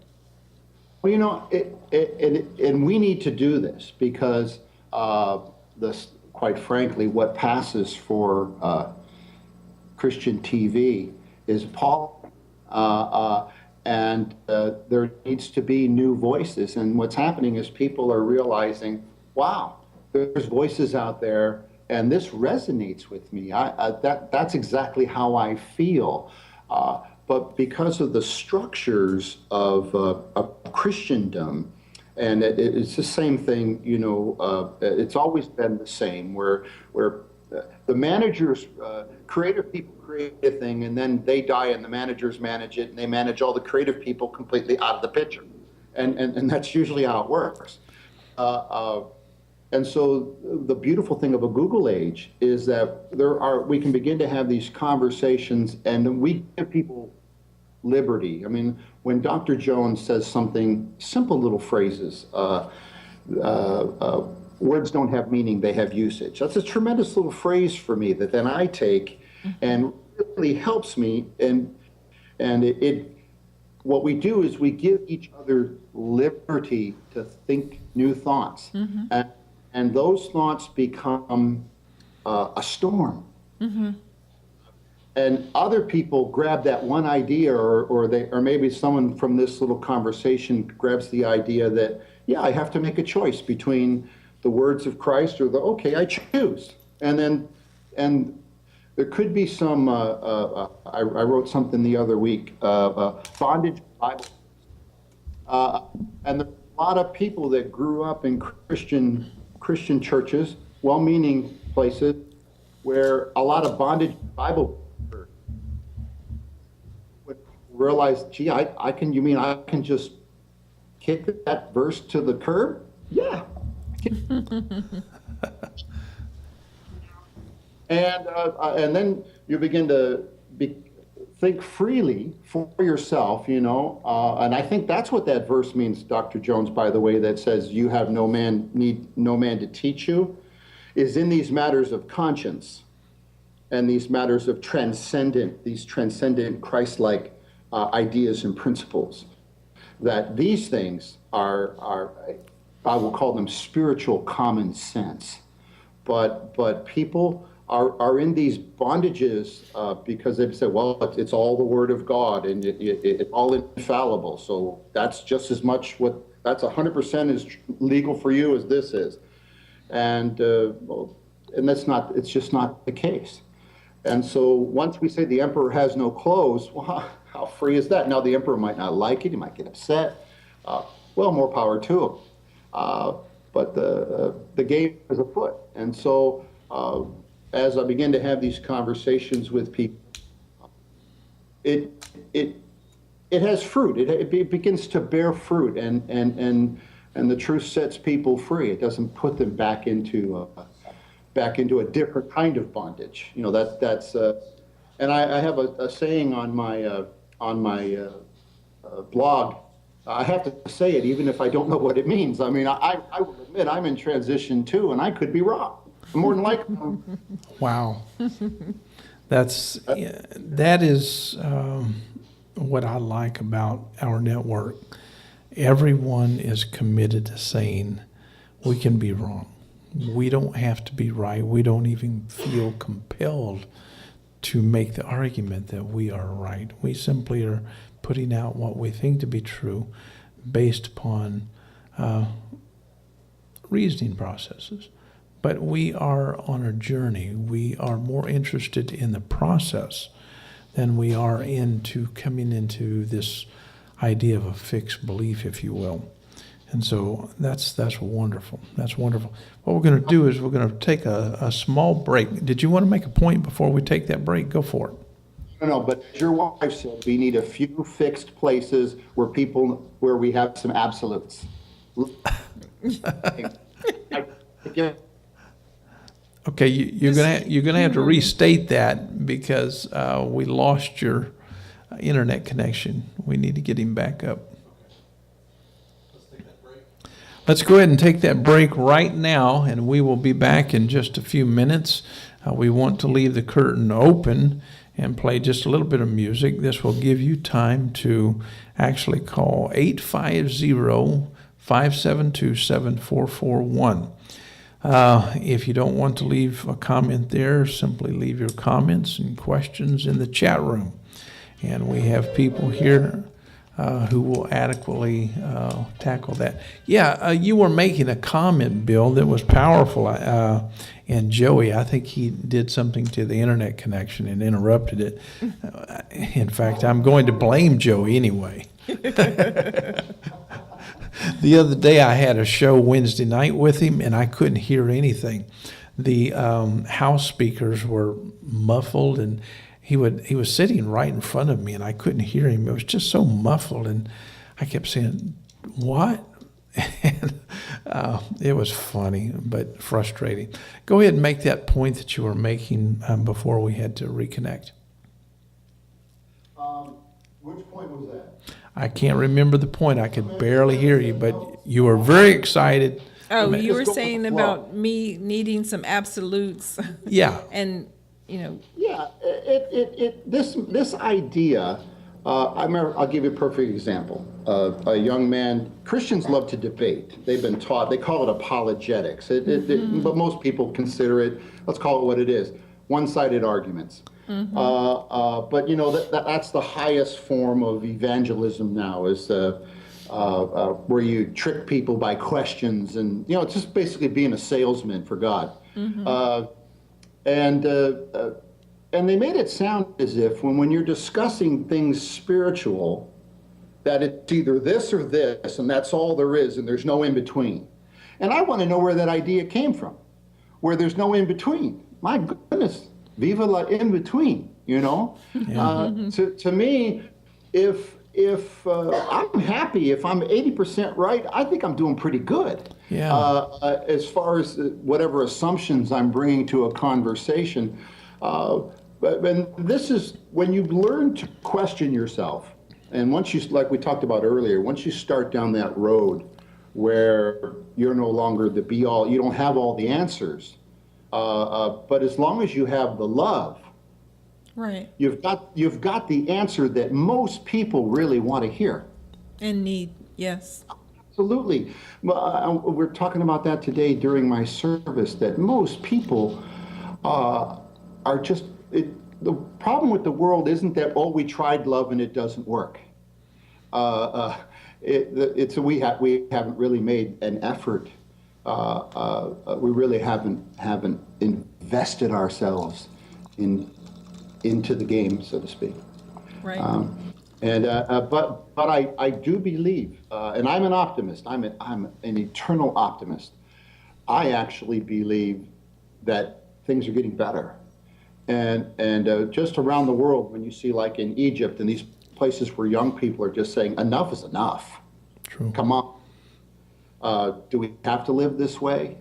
C: Well, and we need to do this, because quite frankly, what passes for Christian TV is Paul, and there needs to be new voices. And what's happening is people are realizing, wow, there's voices out there, and this resonates with me. That's exactly how I feel. But because of the structures of Christendom, and it's the same thing, it's always been the same, where the managers, creative people create a thing, and then they die, and the managers manage it, and they manage all the creative people completely out of the picture. And that's usually how it works. And so the beautiful thing of a Google age is that we can begin to have these conversations, and we give people liberty. When Dr. Jones says something, simple little phrases, words don't have meaning, they have usage. That's a tremendous little phrase for me that then I take and really helps me. And what we do is we give each other liberty to think new thoughts. Mm-hmm. And those thoughts become a storm. Mm-hmm. And other people grab that one idea, or maybe someone from this little conversation grabs the idea that, yeah, I have to make a choice between the words of Christ or okay, I choose. And there could be some, I wrote something the other week, bondage Bible. And there's a lot of people that grew up in Christian churches, well-meaning places where a lot of bondage Bible would realize, gee, you mean I can just kick that verse to the curb? Yeah. And then you begin to think freely for yourself, and I think that's what that verse means, Dr. Jones, by the way, that says you have no man to teach you, is in these matters of conscience and these matters of these transcendent Christ-like ideas and principles, that these things are I will call them spiritual common sense, but people are in these bondages because they've said, well, it's all the Word of God and it's all infallible. So that's just as much that's 100% as legal for you as this is. And it's just not the case. And so once we say the emperor has no clothes, well, how free is that? Now the emperor might not like it, he might get upset. Well, more power to him. But the game is afoot. And so as I begin to have these conversations with people, it has fruit. It begins to bear fruit, and the truth sets people free. It doesn't put them back into a different kind of bondage. That's and I have a saying on my blog. I have to say it even if I don't know what it means. I mean, I will admit I'm in transition too, and I could be wrong. More than likely.
A: Wow. That is what I like about our network. Everyone is committed to saying we can be wrong. We don't have to be right. We don't even feel compelled to make the argument that we are right. We simply are putting out what we think to be true based upon reasoning processes. But we are on a journey. We are more interested in the process than we are into coming into this idea of a fixed belief, if you will. And so that's wonderful. That's wonderful. What we're going to do is we're going to take a small break. Did you want to make a point before we take that break? Go for it.
C: No, but as your wife said, we need a few fixed places where we have some absolutes.
A: Okay, you're gonna have to restate that because we lost your internet connection. We need to get him back up. Let's go ahead and take that break right now, and we will be back in just a few minutes. We want to leave the curtain open and play just a little bit of music. This will give you time to actually call 850-572-7441. If you don't want to leave a comment there, simply leave your comments and questions in the chat room. And we have people here who will adequately tackle that. Yeah, you were making a comment, Bill, that was powerful. And Joey, I think he did something to the internet connection and interrupted it. In fact, I'm going to blame Joey anyway. The other day I had a show Wednesday night with him, and I couldn't hear anything. The house speakers were muffled, and he was sitting right in front of me, and I couldn't hear him. It was just so muffled, and I kept saying, "What?" And it was funny, but frustrating. Go ahead and make that point that you were making before we had to reconnect.
C: Which point was that?
A: I can't remember the point. I could barely hear you, but you were very excited.
B: Oh, you were
C: Let's go
B: saying
C: with the flow.
B: about me needing some absolutes.
A: Yeah.
B: And,
C: Yeah, this idea. I'll give you a perfect example. A young man. Christians love to debate. They've been taught. They call it apologetics. But most people consider it. Let's call it what it is: one-sided arguments. But that's the highest form of evangelism now, is where you trick people by questions, and it's just basically being a salesman for God. And they made it sound as if when you're discussing things spiritual, that it's either this or this, and that's all there is, and there's no in between. And I want to know where that idea came from. where there's no in between. My goodness, viva la in between, you know? To me, if I'm happy, if I'm 80% right, I think I'm doing pretty good.
A: Yeah.
C: As far as whatever assumptions I'm bringing to a conversation. But and this is when you learn to question yourself. And once you, like we talked about earlier, once you start down that road where you're no longer the be all, you don't have all the answers. But as long as you have the love,
B: Right.
C: you've got the answer that most people really want to hear.
B: And need, yes.
C: Absolutely. We're talking about that today during my service, that most people are just, the problem with the world isn't that, oh, we tried love and it doesn't work. We haven't really made an effort. We really haven't invested ourselves into the game, so to speak.
B: Right.
C: But I do believe, and I'm an optimist. I'm an eternal optimist. I actually believe that things are getting better, and just around the world, when you see, like in Egypt and these places where young people are just saying enough is enough.
A: True.
C: Come on. Do we have to live this way?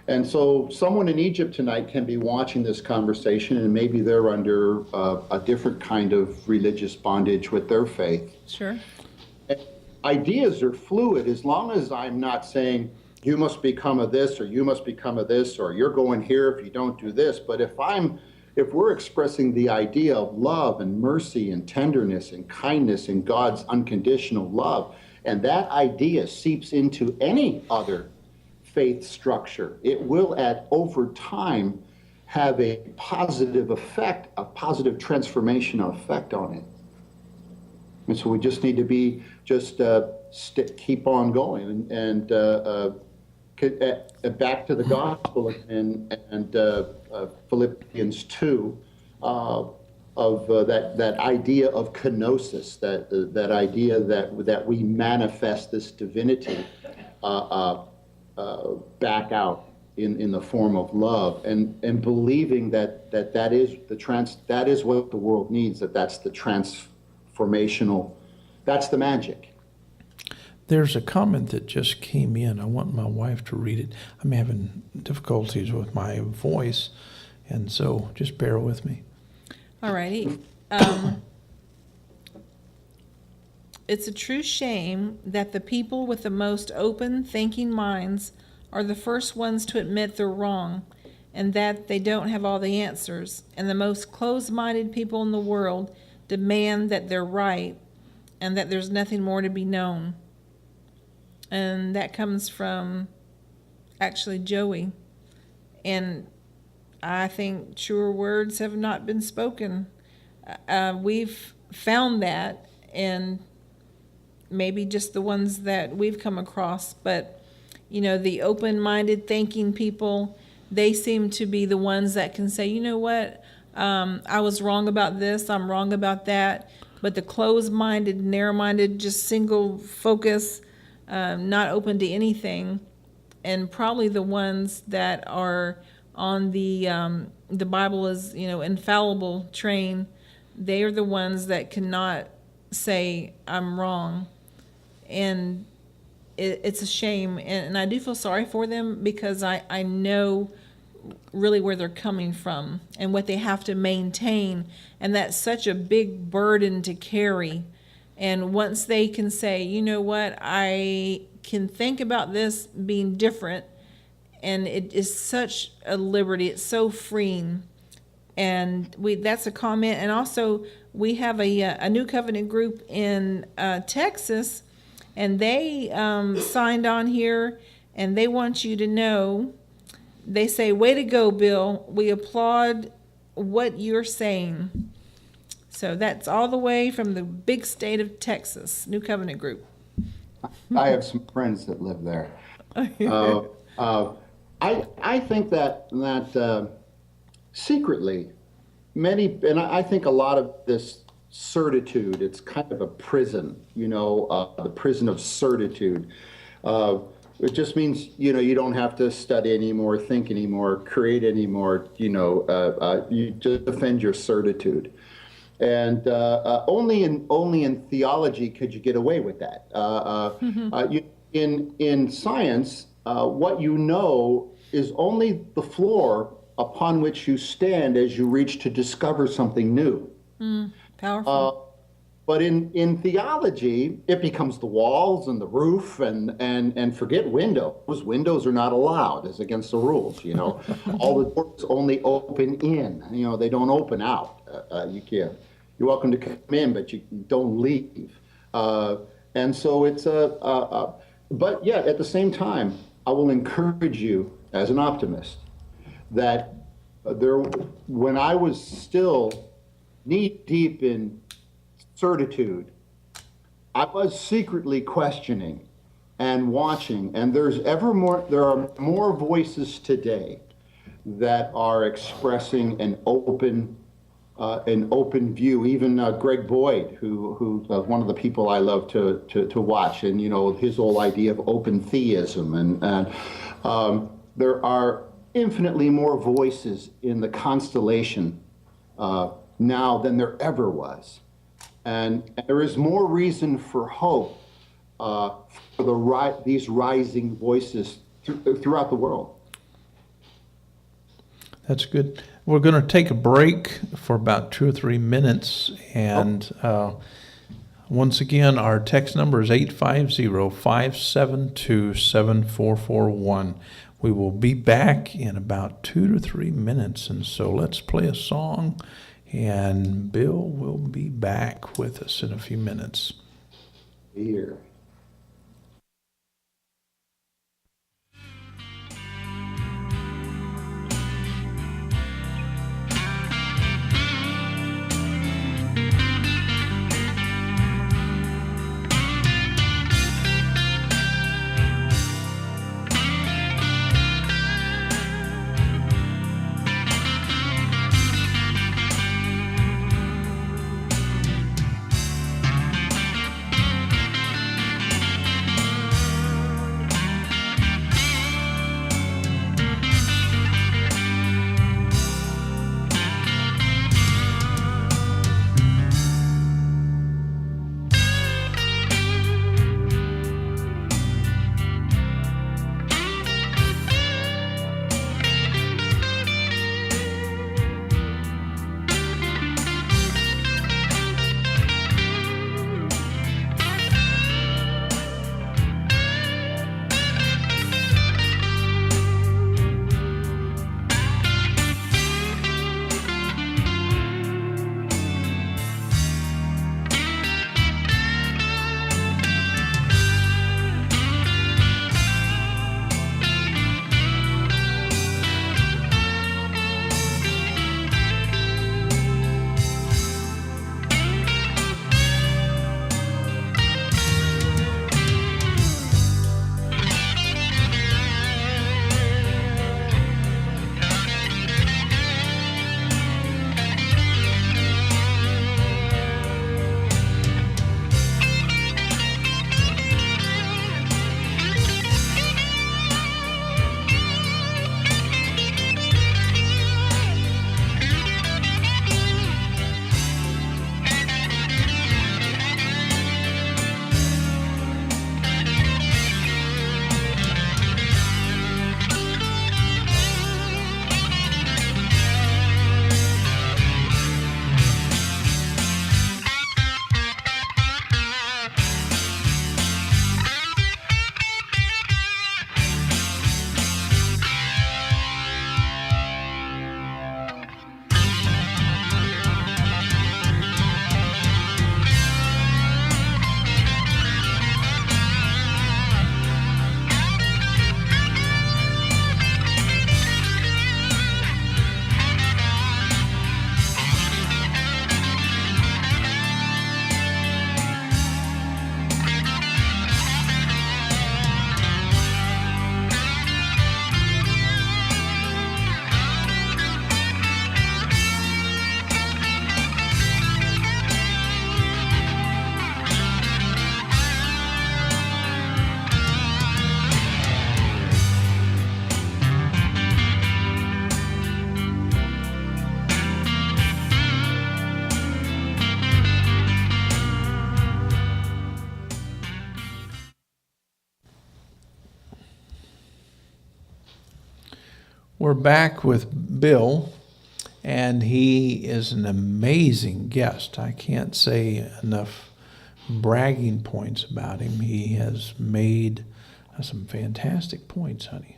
C: And so someone in Egypt tonight can be watching this conversation, and maybe they're under a different kind of religious bondage with their faith.
B: Sure.
C: Ideas are fluid, as long as I'm not saying you must become a this or you must become a this or you're going here if you don't do this. But if we're expressing the idea of love and mercy and tenderness and kindness and God's unconditional love, and that idea seeps into any other faith structure, it will over time have a positive effect, a positive transformational effect on it. And so we just need to be keep on going and back to the gospel and Philippians 2 of that idea of kenosis, that idea that we manifest this divinity back out in the form of love, and believing that is what the world needs, that's the transformational, that's the magic.
A: There's a comment that just came in. I want my wife to read it. I'm having difficulties with my voice, and so just bear with me.
B: All righty. It's a true shame that the people with the most open thinking minds are the first ones to admit they're wrong and that they don't have all the answers, and the most closed-minded people in the world demand that they're right and that there's nothing more to be known. And that comes from actually Joey. And I think truer words have not been spoken. We've found that, and maybe just the ones that we've come across, but the open-minded thinking people, they seem to be the ones that can say, you know what, I was wrong about this, I'm wrong about that. But the closed-minded, narrow-minded, just single focus, not open to anything, and probably the ones that are on the Bible is infallible train, they are the ones that cannot say I'm wrong. And it's a shame, and I do feel sorry for them, because I know really where they're coming from and what they have to maintain, and that's such a big burden to carry. And once they can say, you know what, I can think about this being different, and it is such a liberty, it's so freeing. And that's a comment. And also we have a New Covenant group in Texas, and they signed on here, and they want you to know, they say, way to go, Bill. We applaud what you're saying. So that's all the way from the big state of Texas, New Covenant group.
C: I have some friends that live there. I think that secretly, and I think a lot of this certitude, it's kind of a prison, the prison of certitude. It just means, you don't have to study anymore, think anymore, create anymore, you just defend your certitude. And only in theology could you get away with that. In science, what you know is only the floor upon which you stand as you reach to discover something new.
B: Powerful.
C: But in theology, it becomes the walls and the roof and forget windows. Windows are not allowed, as against the rules. All the doors only open in. They don't open out. You can't. You're welcome to come in, but you don't leave. And so it's but yet at the same time, I will encourage you as an optimist that when I was still knee deep in certitude, I was secretly questioning and watching, and there are more voices today that are expressing an open view. Even Greg Boyd, who one of the people I love to watch, and his whole idea of open theism, and there are infinitely more voices in the constellation now than there ever was. And there is more reason for hope for these rising voices throughout the world.
A: That's good. We're going to take a break for about 2 or 3 minutes. And once again, our text number is 850-572-7441. We will be back in about 2 to 3 minutes. And so let's play a song. And Bill will be back with us in a few minutes.
C: Here.
A: We're back with Bill, and he is an amazing guest. I can't say enough bragging points about him. He has made some fantastic points, honey.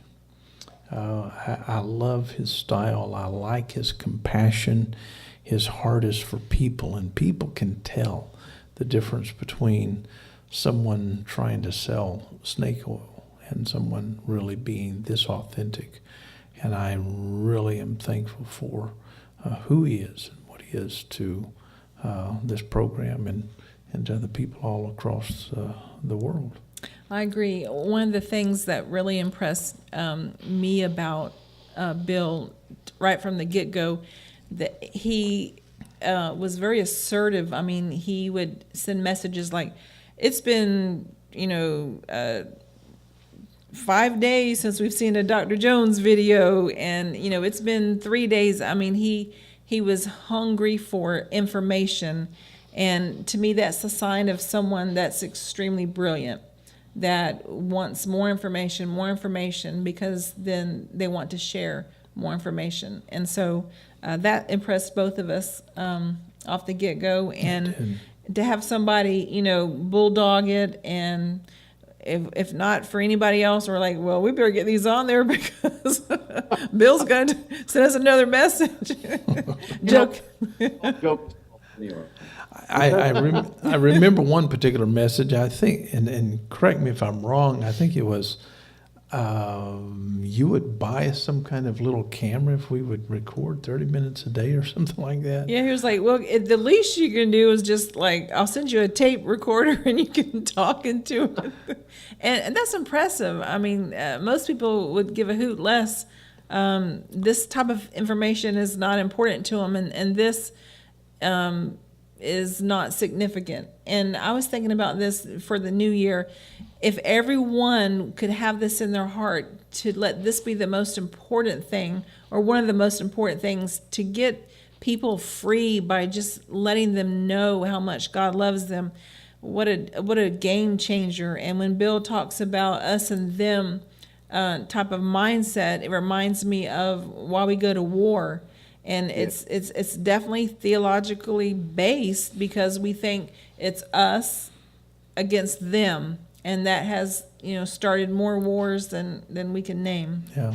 A: I love his style. I like his compassion. His heart is for people, and people can tell the difference between someone trying to sell snake oil and someone really being this authentic. And I really am thankful for who he is and what he is to this program and to other people all across the world.
B: I agree. One of the things that really impressed me about Bill right from the get-go, that he was very assertive. I mean, he would send messages like, it's been, 5 days since we've seen a Dr. Jones video, and, it's been 3 days. I mean, he was hungry for information. And to me, that's a sign of someone that's extremely brilliant, that wants more information, because then they want to share more information. And so that impressed both of us off the get-go. And to have somebody, bulldog it, and if not for anybody else, we're like, well, we better get these on there because Bill's going to send us another message. Joke.
C: Anyway.
A: I remember one particular message, I think, and correct me if I'm wrong, I think it was you would buy us some kind of little camera if we would record 30 minutes a day or something like that.
B: Yeah, he was like, well, the least you can do is just like, I'll send you a tape recorder and you can talk into it. And that's impressive. I mean, most people would give a hoot less. This type of information is not important to them, and this is not significant. And I was thinking about this for the new year. If everyone could have this in their heart to let this be the most important thing, or one of the most important things, to get people free by just letting them know how much God loves them, what a game changer. And when Bill talks about us and them type of mindset, it reminds me of why we go to war. And it's definitely theologically based, because we think it's us against them, and that has started more wars than we can name.
A: Yeah.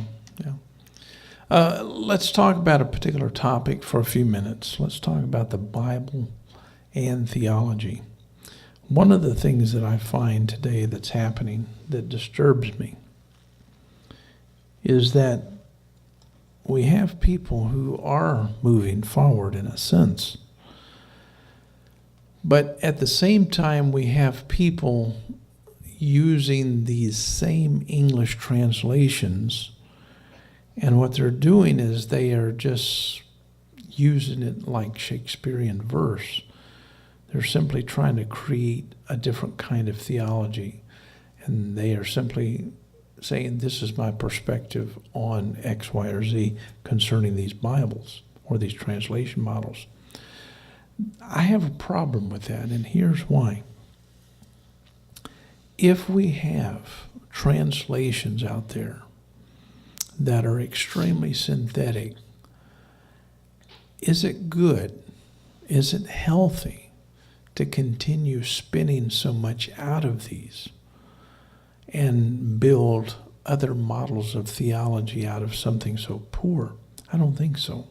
A: Let's talk about a particular topic for a few minutes. Let's talk about the Bible and theology. One of the things that I find today that's happening that disturbs me is that we have people who are moving forward in a sense, but at the same time we have people using these same English translations, and what they're doing is they are just using it like Shakespearean verse. They're simply trying to create a different kind of theology, and they are simply saying, this is my perspective on X, Y, or Z concerning these Bibles or these translation models. I have a problem with that, and here's why. If we have translations out there that are extremely synthetic, is it good? Is it healthy to continue spinning so much out of these and build other models of theology out of something so poor? I don't think so.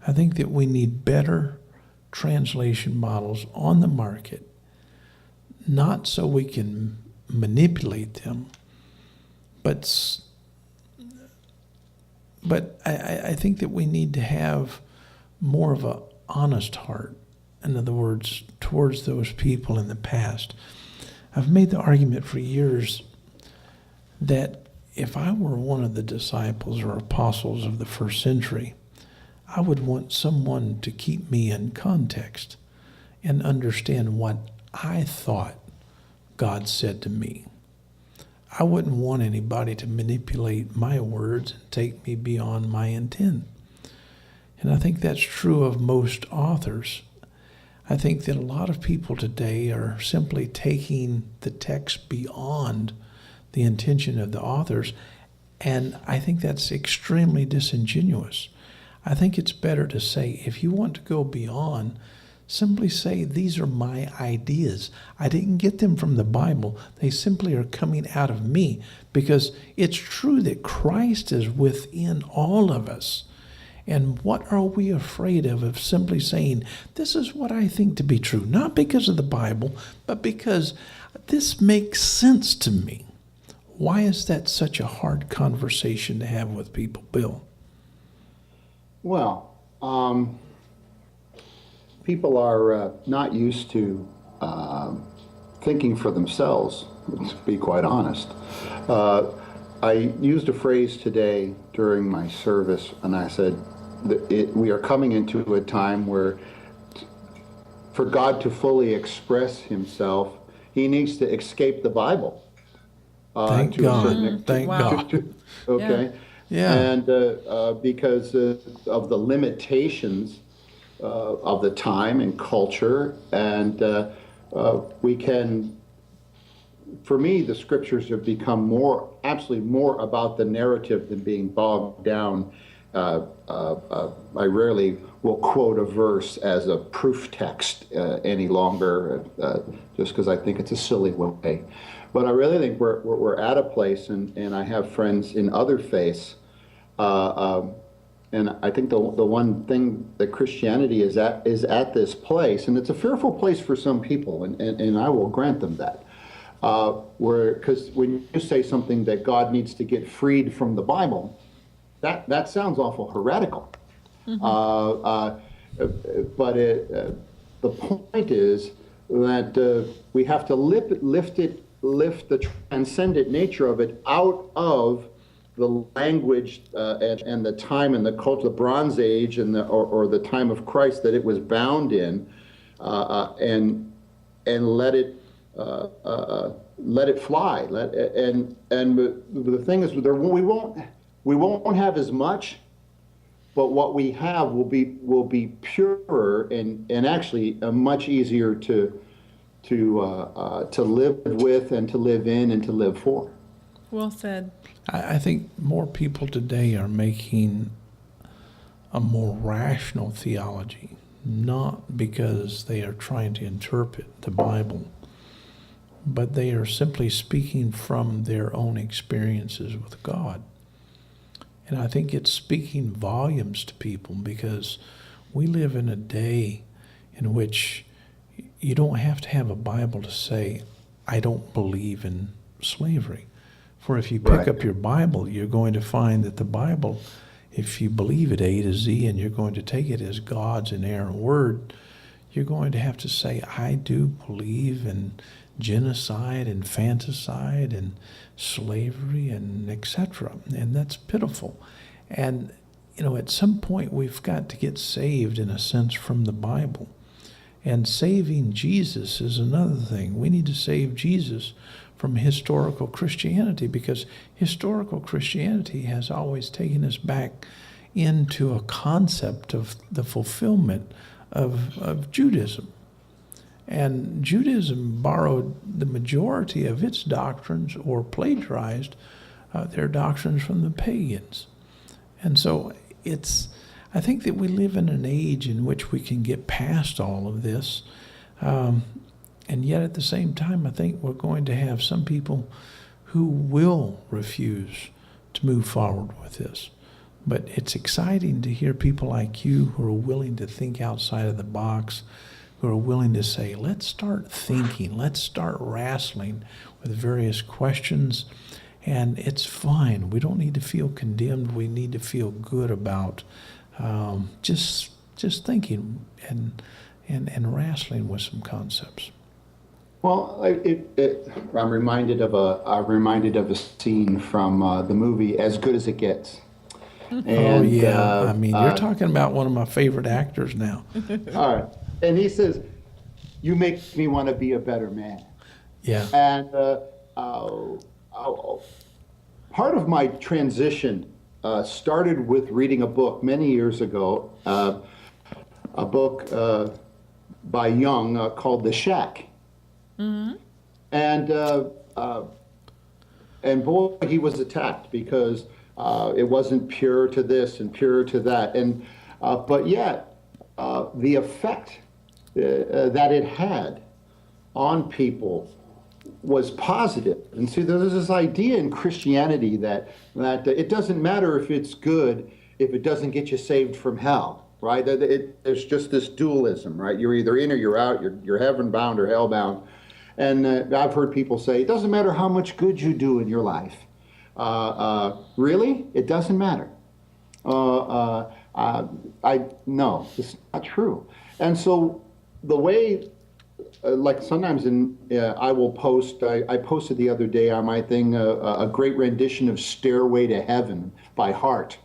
A: I think that we need better translation models on the market, not so we can manipulate them, but I think that we need to have more of an honest heart. In other words, towards those people in the past. I've made the argument for years that if I were one of the disciples or apostles of the first century, I would want someone to keep me in context and understand what I thought God said to me. I wouldn't want anybody to manipulate my words and take me beyond my intent. And I think that's true of most authors. I think that a lot of people today are simply taking the text beyond the intention of the authors And I think that's extremely disingenuous. I think it's better to say, if you want to go beyond, simply say, these are my ideas. I didn't get them from the Bible. They simply are coming out of me, because it's true that Christ is within all of us. And what are we afraid of simply saying, this is what I think to be true, not because of the Bible, but because this makes sense to me. Why is that such a hard conversation to have with people, Bill?
C: Well, people are not used to thinking for themselves, to be quite honest. I used a phrase today during my service, and I said, we are coming into a time where for God to fully express himself, he needs to escape the Bible.
A: Thank
C: to a certain
A: God. Thank
B: Wow.
A: God.
C: Okay.
A: Yeah.
C: And because of the limitations of the time and culture, and we can, for me, the scriptures have become absolutely more about the narrative than being bogged down. I rarely will quote a verse as a proof text any longer, just because I think it's a silly way. But I really think we're at a place, and I have friends in other faiths, and I think the one thing that Christianity is at this place, and it's a fearful place for some people, and I will grant them that. Because when you say something that God needs to get freed from the Bible, that sounds awful heretical. But the point is that we have to lift the transcendent nature of it out of the language and the time and the culture, the Bronze Age and or the time of Christ that it was bound in, and let it fly. And the thing is, we won't have as much, but what we have will be purer and actually much easier to live with and to live in and to live for.
B: Well said.
A: I think more people today are making a more rational theology, not because they are trying to interpret the Bible, but they are simply speaking from their own experiences with God. And I think it's speaking volumes to people, because we live in a day in which you don't have to have a Bible to say, I don't believe in slavery. For if you pick up your Bible, you're going to find that the Bible, if you believe it A to Z and you're going to take it as God's inerrant word, you're going to have to say, I do believe in genocide and infanticide and slavery and etc. And that's pitiful. And, at some point we've got to get saved, in a sense, from the Bible. And saving Jesus is another thing. We need to save Jesus from historical Christianity, because historical Christianity has always taken us back into a concept of the fulfillment of Judaism. And Judaism borrowed the majority of its doctrines, or plagiarized their doctrines, from the pagans. And so I think that we live in an age in which we can get past all of this. And yet at the same time, I think we're going to have some people who will refuse to move forward with this. But it's exciting to hear people like you who are willing to think outside of the box, who are willing to say, let's start thinking, let's start wrestling with various questions. And it's fine. We don't need to feel condemned. We need to feel good about just thinking and wrestling with some concepts.
C: Well, I'm reminded of a scene from the movie As Good as It Gets. And,
A: you're talking about one of my favorite actors now.
C: All right, and he says, "You make me want to be a better man."
A: Yeah.
C: And part of my transition started with reading a book many years ago, a book by Jung called The Shack. Mm-hmm. And and boy, he was attacked because it wasn't pure to this and pure to that, and but yet the effect that it had on people was positive. And see, there's this idea in Christianity that it doesn't matter if it's good if it doesn't get you saved from hell, right? There's just this dualism, right? You're either in or you're out. You're heaven bound or hell bound. And I've heard people say, it doesn't matter how much good you do in your life. Really? It doesn't matter. No, it's not true. And so the way, like sometimes I will post, I posted the other day on my thing, a great rendition of Stairway to Heaven by Heart.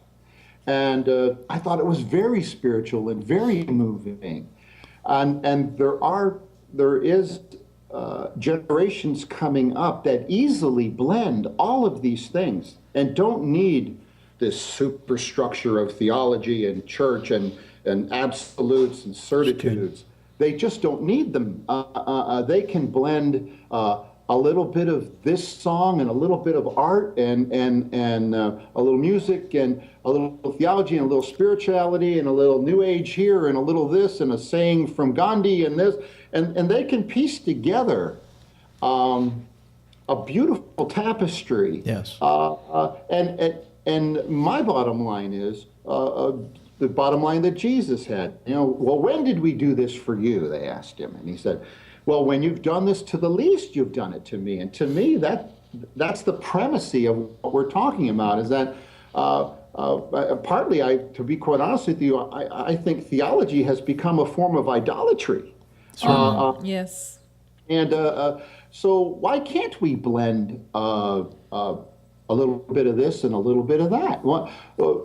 C: And I thought it was very spiritual and very moving. And there is generations coming up that easily blend all of these things and don't need this superstructure of theology and church and absolutes and certitudes. They just don't need them. They can blend a little bit of this song and a little bit of art and a little music and a little theology and a little spirituality and a little new age here and a little this and a saying from Gandhi and this, and they can piece together a beautiful tapestry.
A: Yes.
C: And my bottom line is the bottom line that Jesus had. Well, when did we do this for you? They asked him, and he said, well, when you've done this to the least, you've done it to me. And to me, that's the primacy of what we're talking about, is that partly, to be quite honest with you, I think theology has become a form of idolatry.
B: Yes.
C: And so why can't we blend a little bit of this and a little bit of that? Well,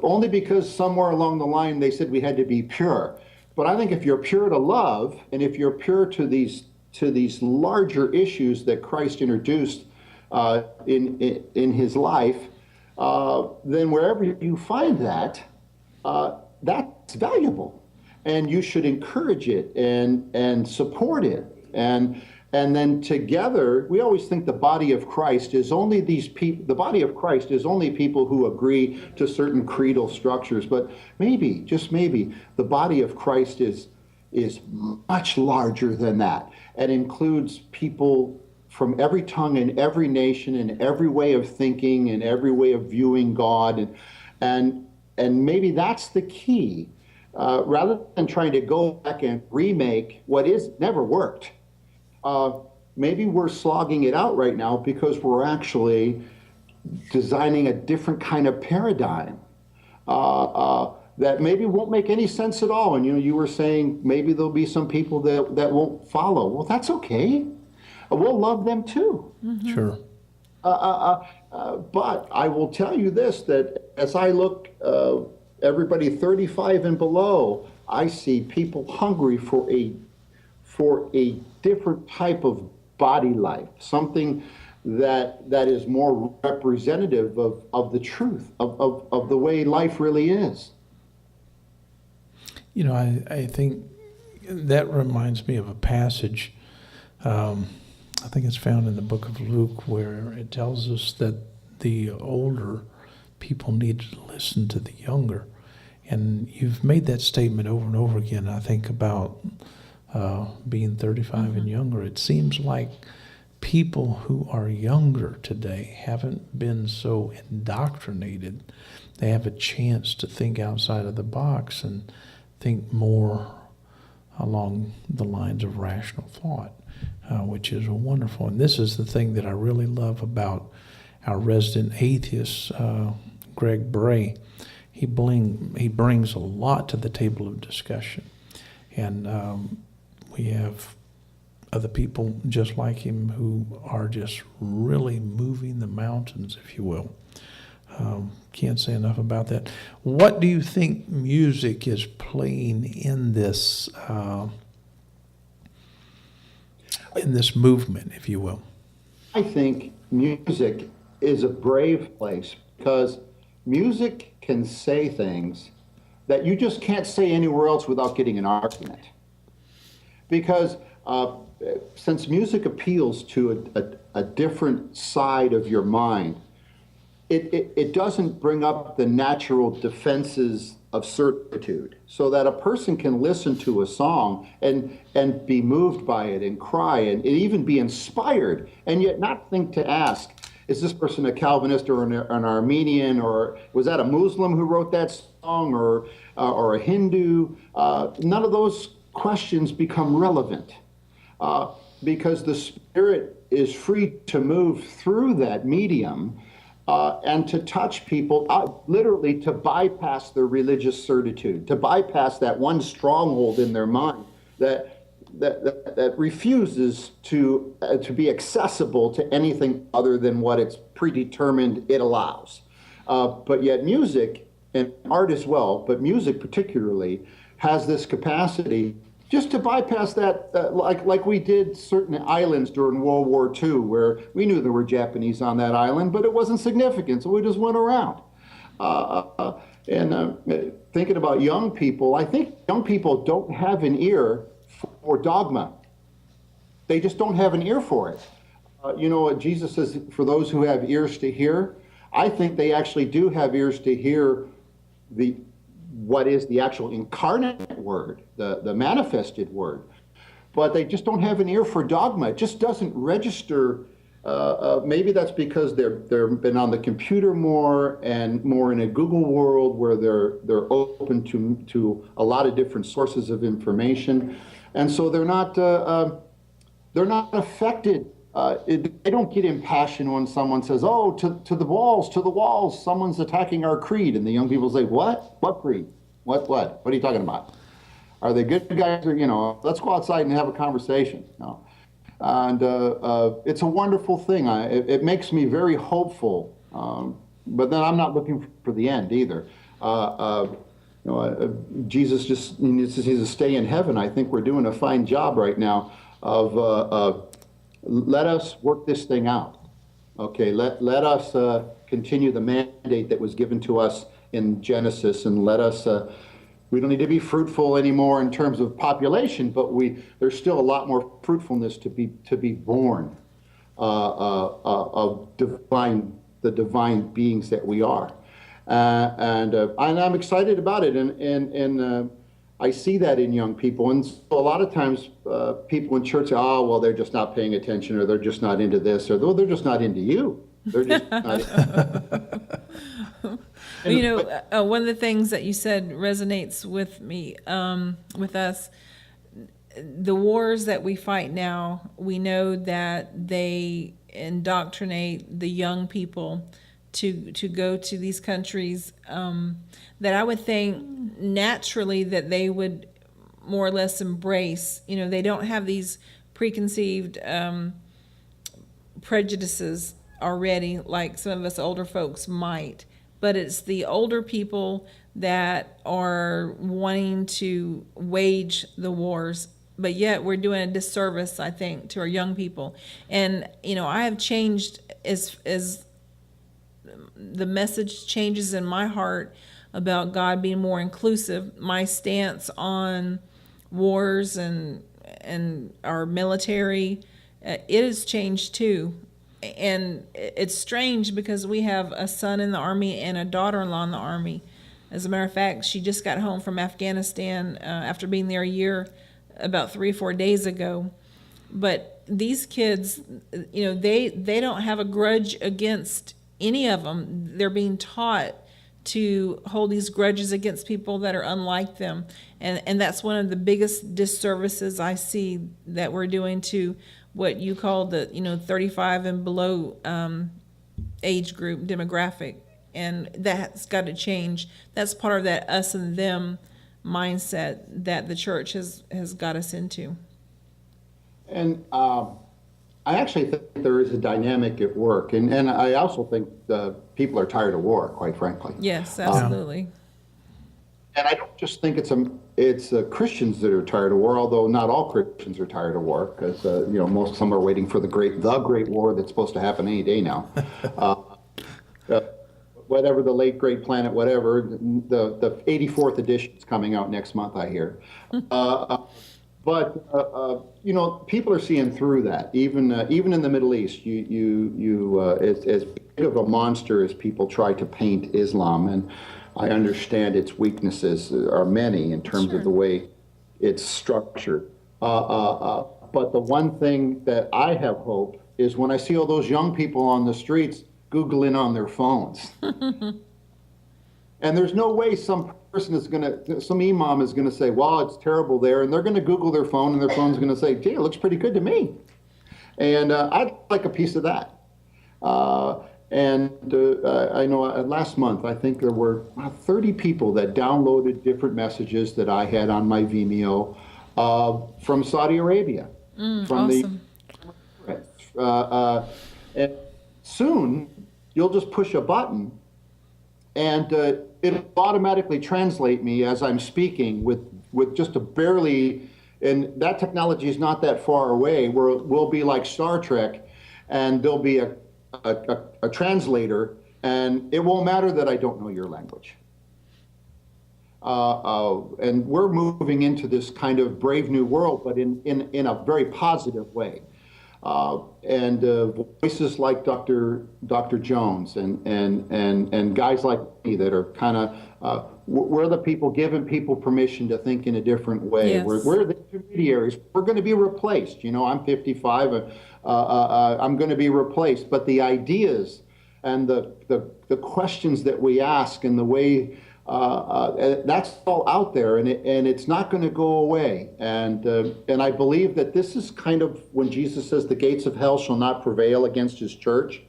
C: only because somewhere along the line they said we had to be pure. But I think if you're pure to love, and if you're pure to these larger issues that Christ introduced in his life, then wherever you find that, that's valuable, and you should encourage it and support it. And then together, we always think the body of Christ is only these people. The body of Christ is only people who agree to certain creedal structures. But maybe, just maybe, the body of Christ is much larger than that, and includes people from every tongue and every nation and every way of thinking and every way of viewing God. And maybe that's the key, rather than trying to go back and remake what never worked. Maybe we're slogging it out right now because we're actually designing a different kind of paradigm that maybe won't make any sense at all. And you were saying maybe there'll be some people that won't follow. Well, that's okay. We'll love them too.
B: Mm-hmm.
A: Sure.
C: But I will tell you this, that as I look, everybody 35 and below, I see people hungry for a different type of body life, something that is more representative of the truth, of the way life really is.
A: I think that reminds me of a passage, I think it's found in the book of Luke, where it tells us that the older people need to listen to the younger. And you've made that statement over and over again. I think about being 35 and younger. It seems like people who are younger today haven't been so indoctrinated. They have a chance to think outside of the box and think more along the lines of rational thought, which is wonderful. And this is the thing that I really love about our resident atheist, Greg Bray. He brings a lot to the table of discussion. And we have other people just like him who are just really moving the mountains, if you will. Can't say enough about that. What do you think music is playing in this movement, if you will?
C: I think music is a brave place, because music can say things that you just can't say anywhere else without getting an argument. Because since music appeals to a different side of your mind, it doesn't bring up the natural defenses of certitude, so that a person can listen to a song and be moved by it and cry and even be inspired, and yet not think to ask, is this person a Calvinist or an Armenian, or was that a Muslim who wrote that song, or a Hindu? None of those questions become relevant, because the Spirit is free to move through that medium and to touch people, literally to bypass their religious certitude, to bypass that one stronghold in their mind that refuses to be accessible to anything other than what it's predetermined it allows. But yet music, and art as well, but music particularly, has this capacity just to bypass that, like we did certain islands during World War II, where we knew there were Japanese on that island, but it wasn't significant, so we just went around. Thinking about young people, I think young people don't have an ear for dogma. They just don't have an ear for it. You know what Jesus says, for those who have ears to hear? I think they actually do have ears to hear what is the actual incarnate word, the manifested word. But they just don't have an ear for dogma. It just doesn't register. Maybe that's because they've been on the computer more and more in a Google world where they're open to a lot of different sources of information, and so they're not affected. They don't get impassioned when someone says, "Oh, to the walls! Someone's attacking our creed," and the young people say, "What? What creed? What? What are you talking about? Are they good guys? Or let's go outside and have a conversation." No. And it's a wonderful thing. It makes me very hopeful. But then I'm not looking for the end either. Jesus just needs to stay in heaven. I think we're doing a fine job right now of let us work this thing out. Okay, let us continue the mandate that was given to us in Genesis, and let us. We don't need to be fruitful anymore in terms of population, but there's still a lot more fruitfulness to be born of the divine beings that we are, and I'm excited about it, and I see that in young people, and so a lot of times people in church say, "Oh, well, they're just not paying attention, or they're just not into this, or they're just not into you. They're just not."
B: One of the things that you said resonates with me, with us. The wars that we fight now, we know that they indoctrinate the young people to go to these countries that I would think naturally that they would more or less embrace. They don't have these preconceived prejudices already like some of us older folks might. But it's the older people that are wanting to wage the wars, but yet we're doing a disservice, I think, to our young people. And I have changed as the message changes in my heart about God being more inclusive. My stance on wars and our military, it has changed too. And it's strange because we have a son in the Army and a daughter-in-law in the Army. As a matter of fact, she just got home from Afghanistan after being there a year, about 3 or 4 days ago. But these kids, they don't have a grudge against any of them. They're being taught to hold these grudges against people that are unlike them. And that's one of the biggest disservices I see that we're doing to what you call the 35 and below age group demographic, and that's got to change. That's part of that us and them mindset that the church has got us into.
C: And I actually think there is a dynamic at work, and I also think people are tired of war, quite frankly.
B: Yes, absolutely.
C: And I don't just think it's Christians that are tired of war, although not all Christians are tired of war, because some are waiting for the great war that's supposed to happen any day now. Whatever the late great planet, whatever the 84th edition is coming out next month, I hear. But you know, people are seeing through that. Even in the Middle East, as big of a monster as people try to paint Islam, and I understand its weaknesses are many in terms of
B: Sure.
C: the way it's structured. But the one thing that I have hope is when I see all those young people on the streets Googling on their phones. And there's no way some imam is gonna say, well, it's terrible there, and they're gonna Google their phone, and their phone's gonna say, gee, it looks pretty good to me. And I'd like a piece of that. I know last month, I think there were 30 people that downloaded different messages that I had on my Vimeo from Saudi Arabia. From
B: Awesome.
C: And soon, you'll just push a button, and it'll automatically translate me as I'm speaking with just a barely, and that technology is not that far away, where we'll be like Star Trek, and there'll be a translator, and it won't matter that I don't know your language. And we're moving into this kind of brave new world, but in a very positive way. Voices like Dr. Jones and guys like me that are kind of, we're the people giving people permission to think in a different way.
B: Yes.
C: We're the intermediaries. We're going to be replaced. You know, I'm 55. I'm going to be replaced. But the ideas and the questions that we ask and the way that's all out there, and it's not going to go away. And I believe that this is kind of when Jesus says the gates of hell shall not prevail against his church.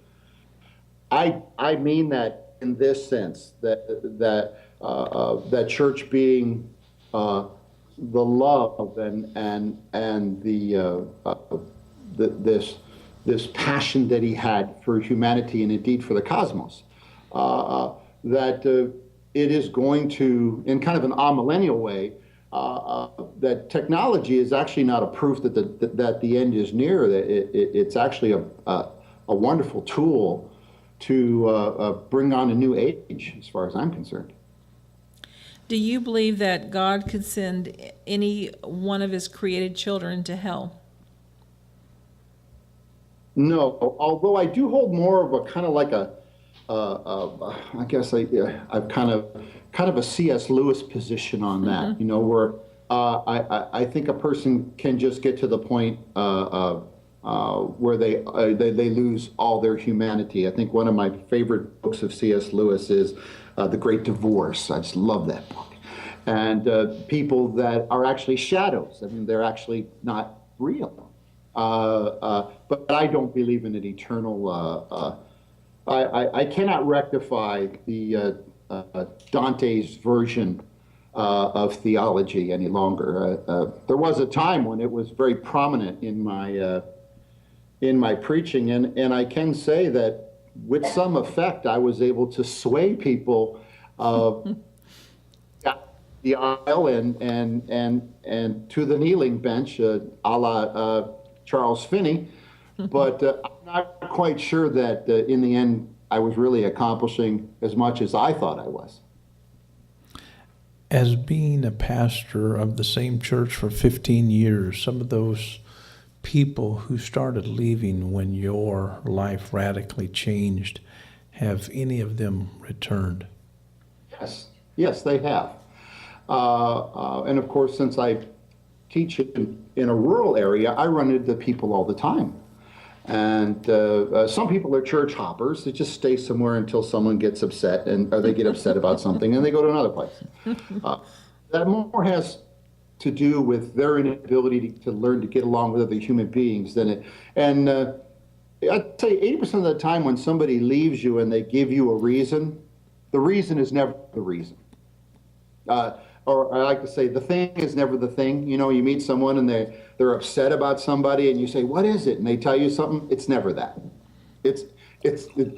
C: I mean that in this sense, that church being the love and this passion that he had for humanity and indeed for the cosmos, that it is going to, in kind of an amillennial way, that technology is actually not a proof that the end is near. That it's actually a wonderful tool to bring on a new age, as far as I'm concerned.
B: Do you believe that God could send any one of his created children to hell?
C: No, although I do hold more of a kind of like I guess I've kind of a C.S. Lewis position on that. Mm-hmm. You know, where I think a person can just get to the point where they lose all their humanity. I think one of my favorite books of C.S. Lewis is The Great Divorce. I just love that book. And people that are actually shadows. I mean, they're actually not real. But I don't believe in an eternal. I cannot rectify the Dante's version of theology any longer. There was a time when it was very prominent in my preaching, and I can say that with some effect, I was able to sway people the aisle and to the kneeling bench, a la Charles Finney. But I'm not quite sure that in the end I was really accomplishing as much as I thought I was.
A: As being a pastor of the same church for 15 years, some of those people who started leaving when your life radically changed, have any of them returned?
C: Yes, they have. And of course, since I teach in a rural area, I run into people all the time. And some people are church hoppers. They just stay somewhere until someone gets upset, or they get upset about something, and they go to another place. That more has to do with their inability to learn to get along with other human beings than it. And I'd say 80% of the time when somebody leaves you and they give you a reason, the reason is never the reason. Or I like to say, the thing is never the thing. You know, you meet someone and they're upset about somebody, and you say, "What is it?" And they tell you something. It's never that.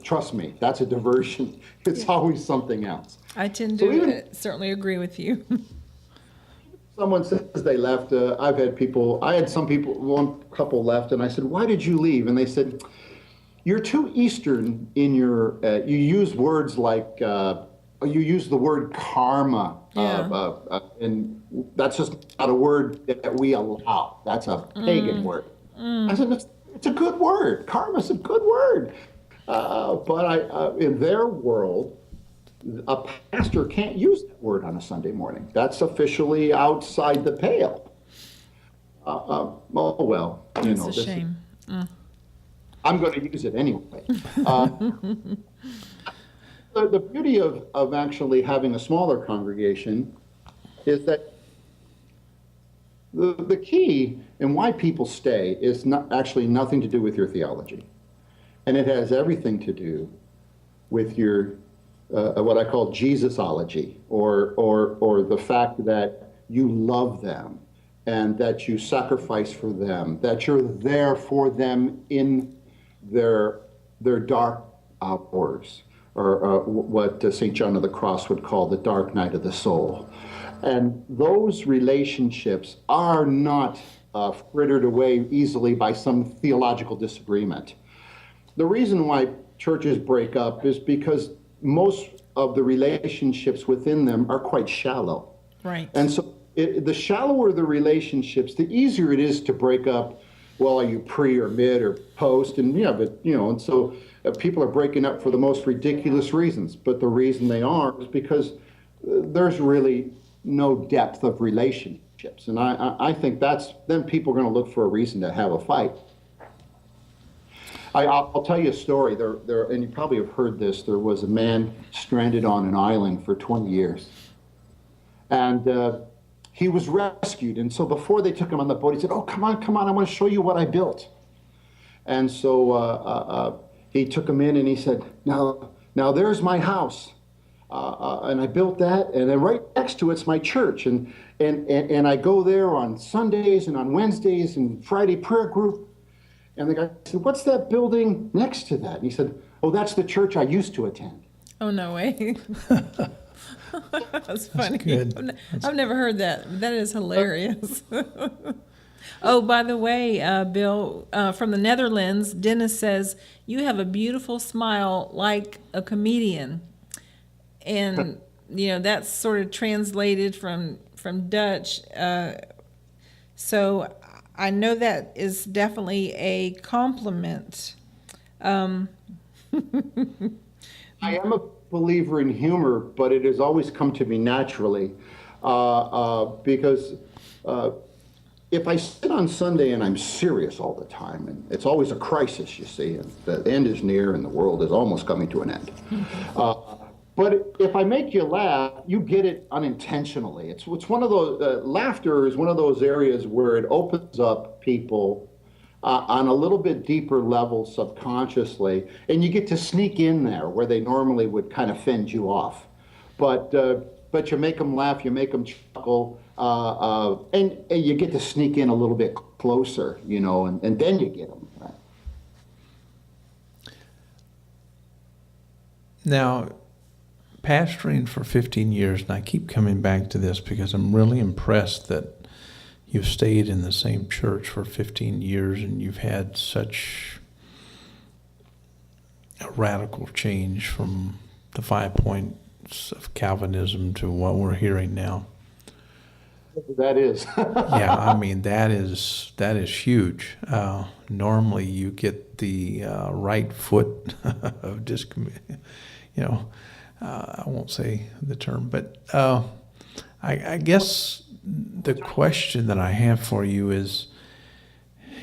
C: Trust me, that's a diversion. It's always something else.
B: I tend to certainly agree with you.
C: Someone says they left. I had one couple left, and I said, "Why did you leave?" And they said, "You're too Eastern in your, you use words like you use the word karma,
B: Yeah.
C: and that's just not a word that we allow. That's a pagan word. I said, it's a good word. Karma's a good word. But in their world, a pastor can't use that word on a Sunday morning. That's officially outside the pale. Oh, well,
B: That's a shame.
C: I'm going to use it anyway. The beauty of actually having a smaller congregation is that the key and why people stay is not actually nothing to do with your theology. And it has everything to do with your what I call Jesusology, or the fact that you love them and that you sacrifice for them, that you're there for them in their dark hours, or what St. John of the Cross would call the dark night of the soul. And those relationships are not frittered away easily by some theological disagreement. The reason why churches break up is because most of the relationships within them are quite shallow.
B: Right.
C: And so the shallower the relationships, the easier it is to break up. Well, are you pre or mid or post? And yeah, but and so people are breaking up for the most ridiculous reasons. But the reason they are is because there's really no depth of relationships. And I think then people are going to look for a reason to have a fight. I'll tell you a story. There, and you probably have heard this. There was a man stranded on an island for 20 years. And he was rescued. And so before they took him on the boat, he said, "Oh, come on, I want to show you what I built." And so he took him in and he said, now there's my house. And I built that. And then right next to it's my church. And I go there on Sundays and on Wednesdays and Friday prayer group. And the guy said, "What's that building next to that?" And he said, "Oh, that's the church I used to attend."
B: Oh, no way. That's funny.
A: good.
B: I've never heard that. That is hilarious. Oh, by the way, Bill, from the Netherlands, Dennis says, "You have a beautiful smile like a comedian." And, that's sort of translated from Dutch. So I know that is definitely a compliment.
C: I am a believer in humor, but it has always come to me naturally because if I sit on Sunday and I'm serious all the time, and it's always a crisis, you see, and the end is near and the world is almost coming to an end. But if I make you laugh, you get it unintentionally. It's one of those, laughter is one of those areas where it opens up people on a little bit deeper level subconsciously, and you get to sneak in there where they normally would kind of fend you off. But you make them laugh, you make them chuckle, and you get to sneak in a little bit closer, and then you get them. Right?
A: Now, pastoring for 15 years, and I keep coming back to this because I'm really impressed that you've stayed in the same church for 15 years and you've had such a radical change from the 5 points of Calvinism to what we're hearing now.
C: That is.
A: Yeah, I mean, that is huge. Normally you get the right foot of I won't say the term, but I guess the question that I have for you is,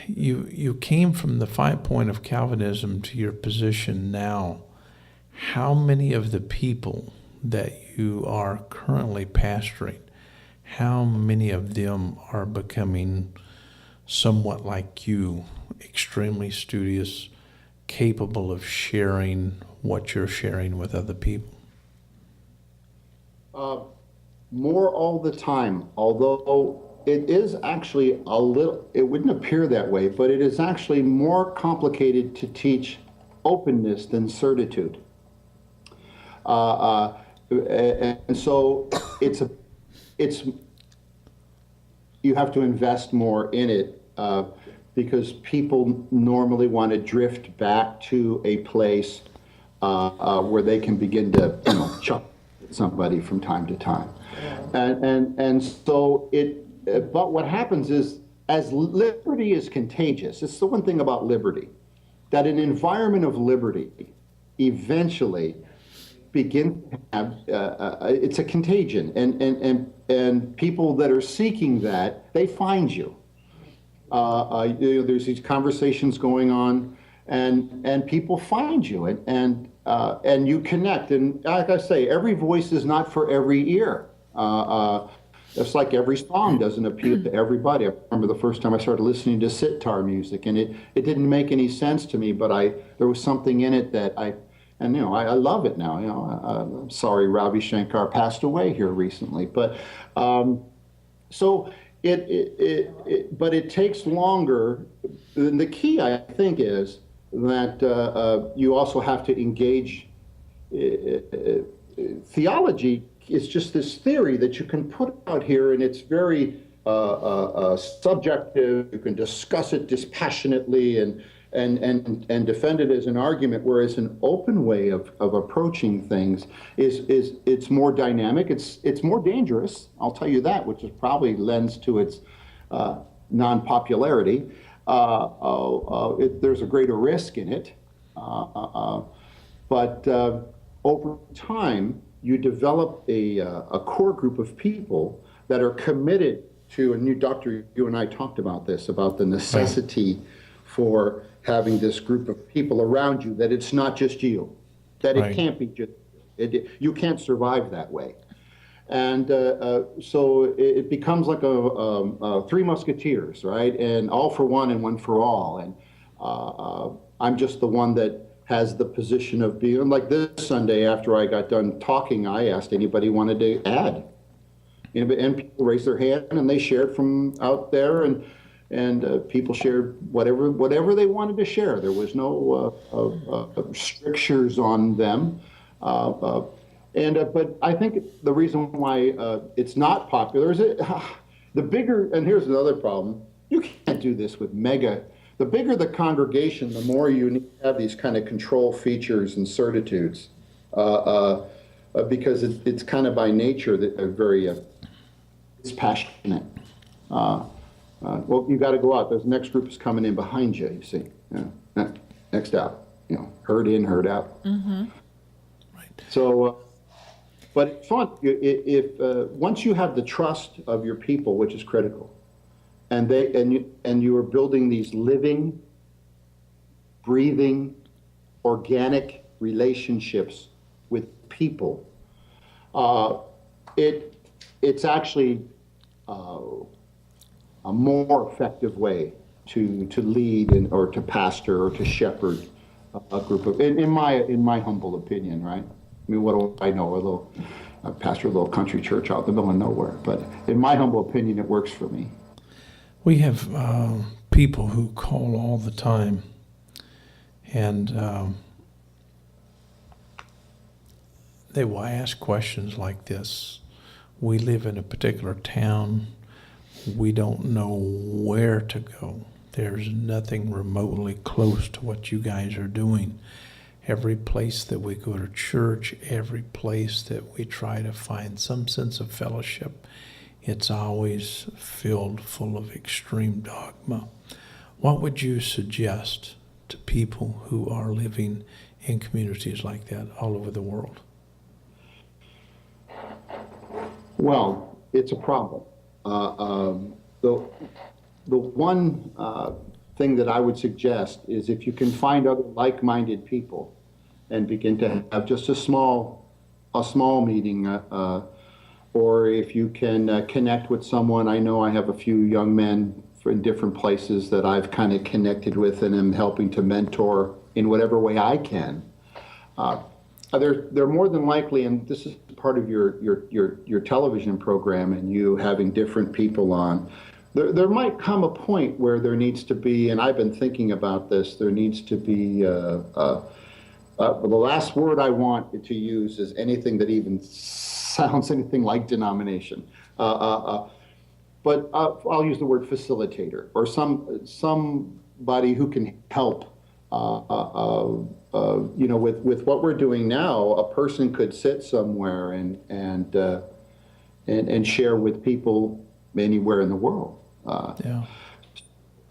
A: you came from the 5 point of Calvinism to your position now. How many of the people that you are currently pastoring, how many of them are becoming somewhat like you, extremely studious, capable of sharing what you're sharing with other people?
C: More all the time, although it is actually it wouldn't appear that way, but it is actually more complicated to teach openness than certitude. And so you have to invest more in it because people normally want to drift back to a place where they can begin to chuckle somebody from time to time. And so but what happens is, as liberty is contagious, it's the one thing about liberty, that an environment of liberty eventually begins to have, it's a contagion, and people that are seeking that, they find you. There's these conversations going on, and people find you, and you connect. And like I say, every voice is not for every ear. It's like every song doesn't appeal to everybody. I remember the first time I started listening to sitar music, and it didn't make any sense to me, but there was something in it that I love it now. I'm sorry Ravi Shankar passed away here recently, but so but it takes longer. And the key, I think, is that you also have to engage. Theology is just this theory that you can put out here, and it's very subjective. You can discuss it dispassionately and defend it as an argument, whereas an open way of approaching things it's more dynamic. It's more dangerous, I'll tell you that, which is probably lends to its non-popularity. There's a greater risk in it, but over time you develop a core group of people that are committed to, and Doctor, you and I talked about this, about the necessity for having this group of people around you, that it's not just you, that it can't be just, you can't survive that way. And so it becomes like a Three Musketeers, right? And all for one and one for all. And I'm just the one that has the position of being, like this Sunday after I got done talking, I asked anybody wanted to add. And people raised their hand and they shared from out there, and people shared whatever they wanted to share. There was no strictures on them. But I think the reason why it's not popular is the bigger, and here's another problem, you can't do this with mega. The bigger the congregation, the more you need to have these kind of control features and certitudes, because it's kind of by nature that they're very it's passionate. Well, you got to go out. The next group is coming in behind you. You see, next out. Herd in, herd out.
B: Mm-hmm.
C: Right. So, but it's fun if once you have the trust of your people, which is critical. And you are building these living, breathing, organic relationships with people. It's actually a more effective way to lead or to pastor or to shepherd a group of. In my humble opinion, right? I mean, what do I know? I pastor a little country church out in the middle of nowhere, but in my humble opinion, it works for me.
A: We have people who call all the time, and they will ask questions like this. We live in a particular town. We don't know where to go. There's nothing remotely close to what you guys are doing. Every place that we go to church, every place that we try to find some sense of fellowship, it's always filled full of extreme dogma. What would you suggest to people who are living in communities like that all over the world?
C: Well, it's a problem. The one thing that I would suggest is if you can find other like-minded people and begin to have just a small meeting, or if you can connect with someone. I know I have a few young men in different places that I've kind of connected with and am helping to mentor in whatever way I can. They're more than likely, and this is part of your television program and you having different people on, there might come a point where there needs to be, and I've been thinking about this, there needs to be, the last word I want to use is anything that even sounds anything like denomination. But I'll use the word facilitator, or somebody who can help with what we're doing now, a person could sit somewhere and share with people anywhere in the world.
A: Yeah.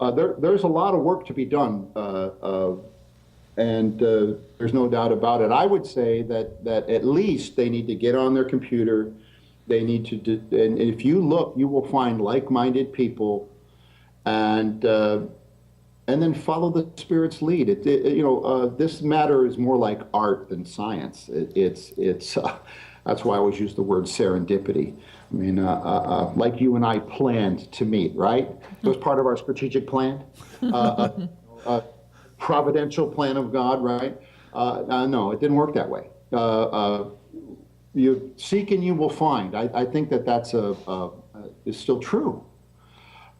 C: There's a lot of work to be done, and there's no doubt about it. I would say that at least they need to get on their computer. They need to do, and if you look, you will find like-minded people, and then follow the Spirit's lead. This matter is more like art than science. It's that's why I always use the word serendipity. I mean, like you and I planned to meet, right? It was part of our strategic plan, providential plan of God, right? No, it didn't work that way. You seek and you will find. I think that's is still true.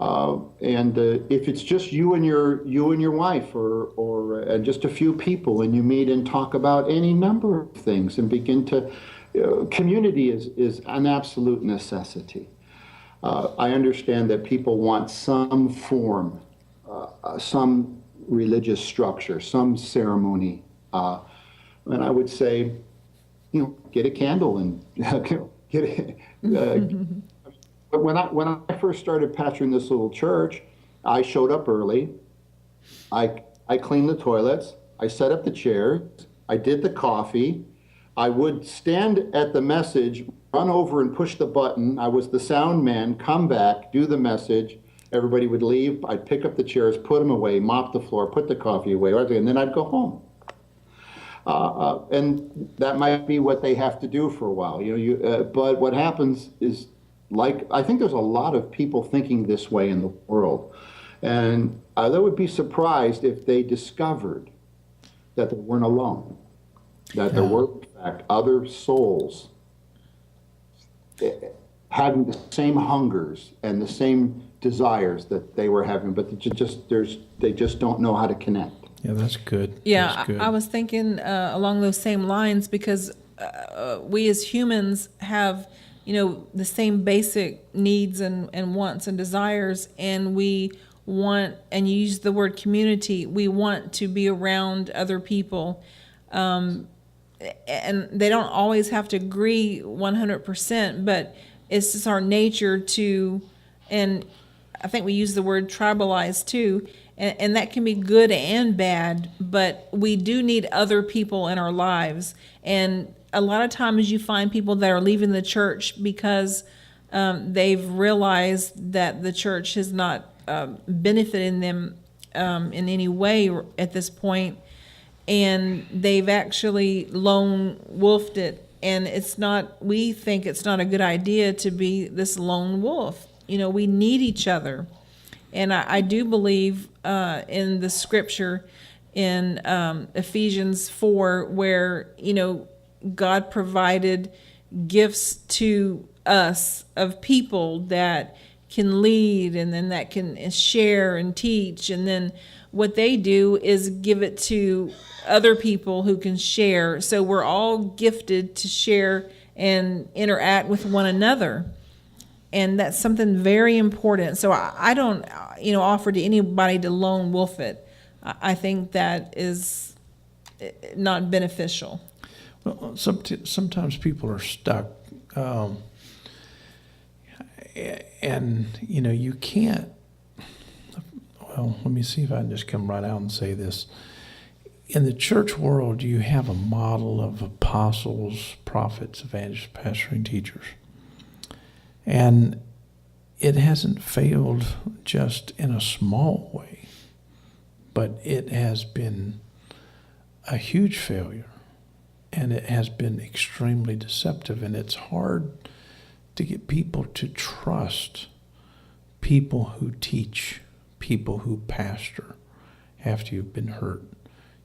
C: And if it's just you and your wife, or and just a few people, and you meet and talk about any number of things, and begin to, community is an absolute necessity. I understand that people want some form, some religious structure, some ceremony, and I would say, get a candle and get it. But when I first started pastoring this little church, I showed up early. I cleaned the toilets. I set up the chairs. I did the coffee. I would stand at the message, run over and push the button. I was the sound man, come back, do the message. Everybody would leave. I'd pick up the chairs, put them away, mop the floor, put the coffee away, and then I'd go home. And that might be what they have to do for a while. But what happens is, I think there's a lot of people thinking this way in the world. And I would be surprised if they discovered that they weren't alone, that there were, in fact, other souls having the same hungers and the same desires that they were having, but they just don't know how to connect.
A: Yeah, that's good.
B: Yeah,
A: That's good.
B: I was thinking along those same lines, because we as humans have, the same basic needs and wants and desires, and we want, and you use the word community, we want to be around other people. And they don't always have to agree 100%, but it's just our nature to, and I think we use the word tribalize too, and that can be good and bad, but we do need other people in our lives. And a lot of times you find people that are leaving the church because they've realized that the church has not benefited them in any way at this point, and they've actually lone wolfed it. And we think it's not a good idea to be this lone wolf. We need each other. And I do believe in the scripture in Ephesians 4, where, God provided gifts to us of people that can lead, and then that can share and teach. And then what they do is give it to other people who can share. So we're all gifted to share and interact with one another. And that's something very important. So I don't, offer to anybody to lone wolf it. I think that is not beneficial.
A: Well, sometimes people are stuck, and you can't. Well, let me see if I can just come right out and say this. In the church world, you have a model of apostles, prophets, evangelists, pastoring teachers. And it hasn't failed just in a small way, but it has been a huge failure, and it has been extremely deceptive, and it's hard to get people to trust people who teach, people who pastor after you've been hurt.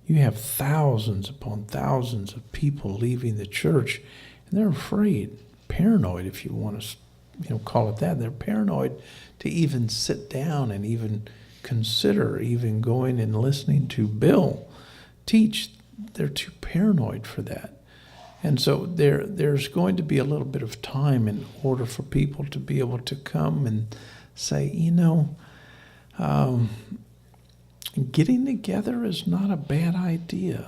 A: You have thousands upon thousands of people leaving the church, and they're afraid, paranoid, if you want to call it that. They're paranoid to even sit down and even consider even going and listening to Bill teach. They're too paranoid for that. And so there's going to be a little bit of time in order for people to be able to come and say, getting together is not a bad idea.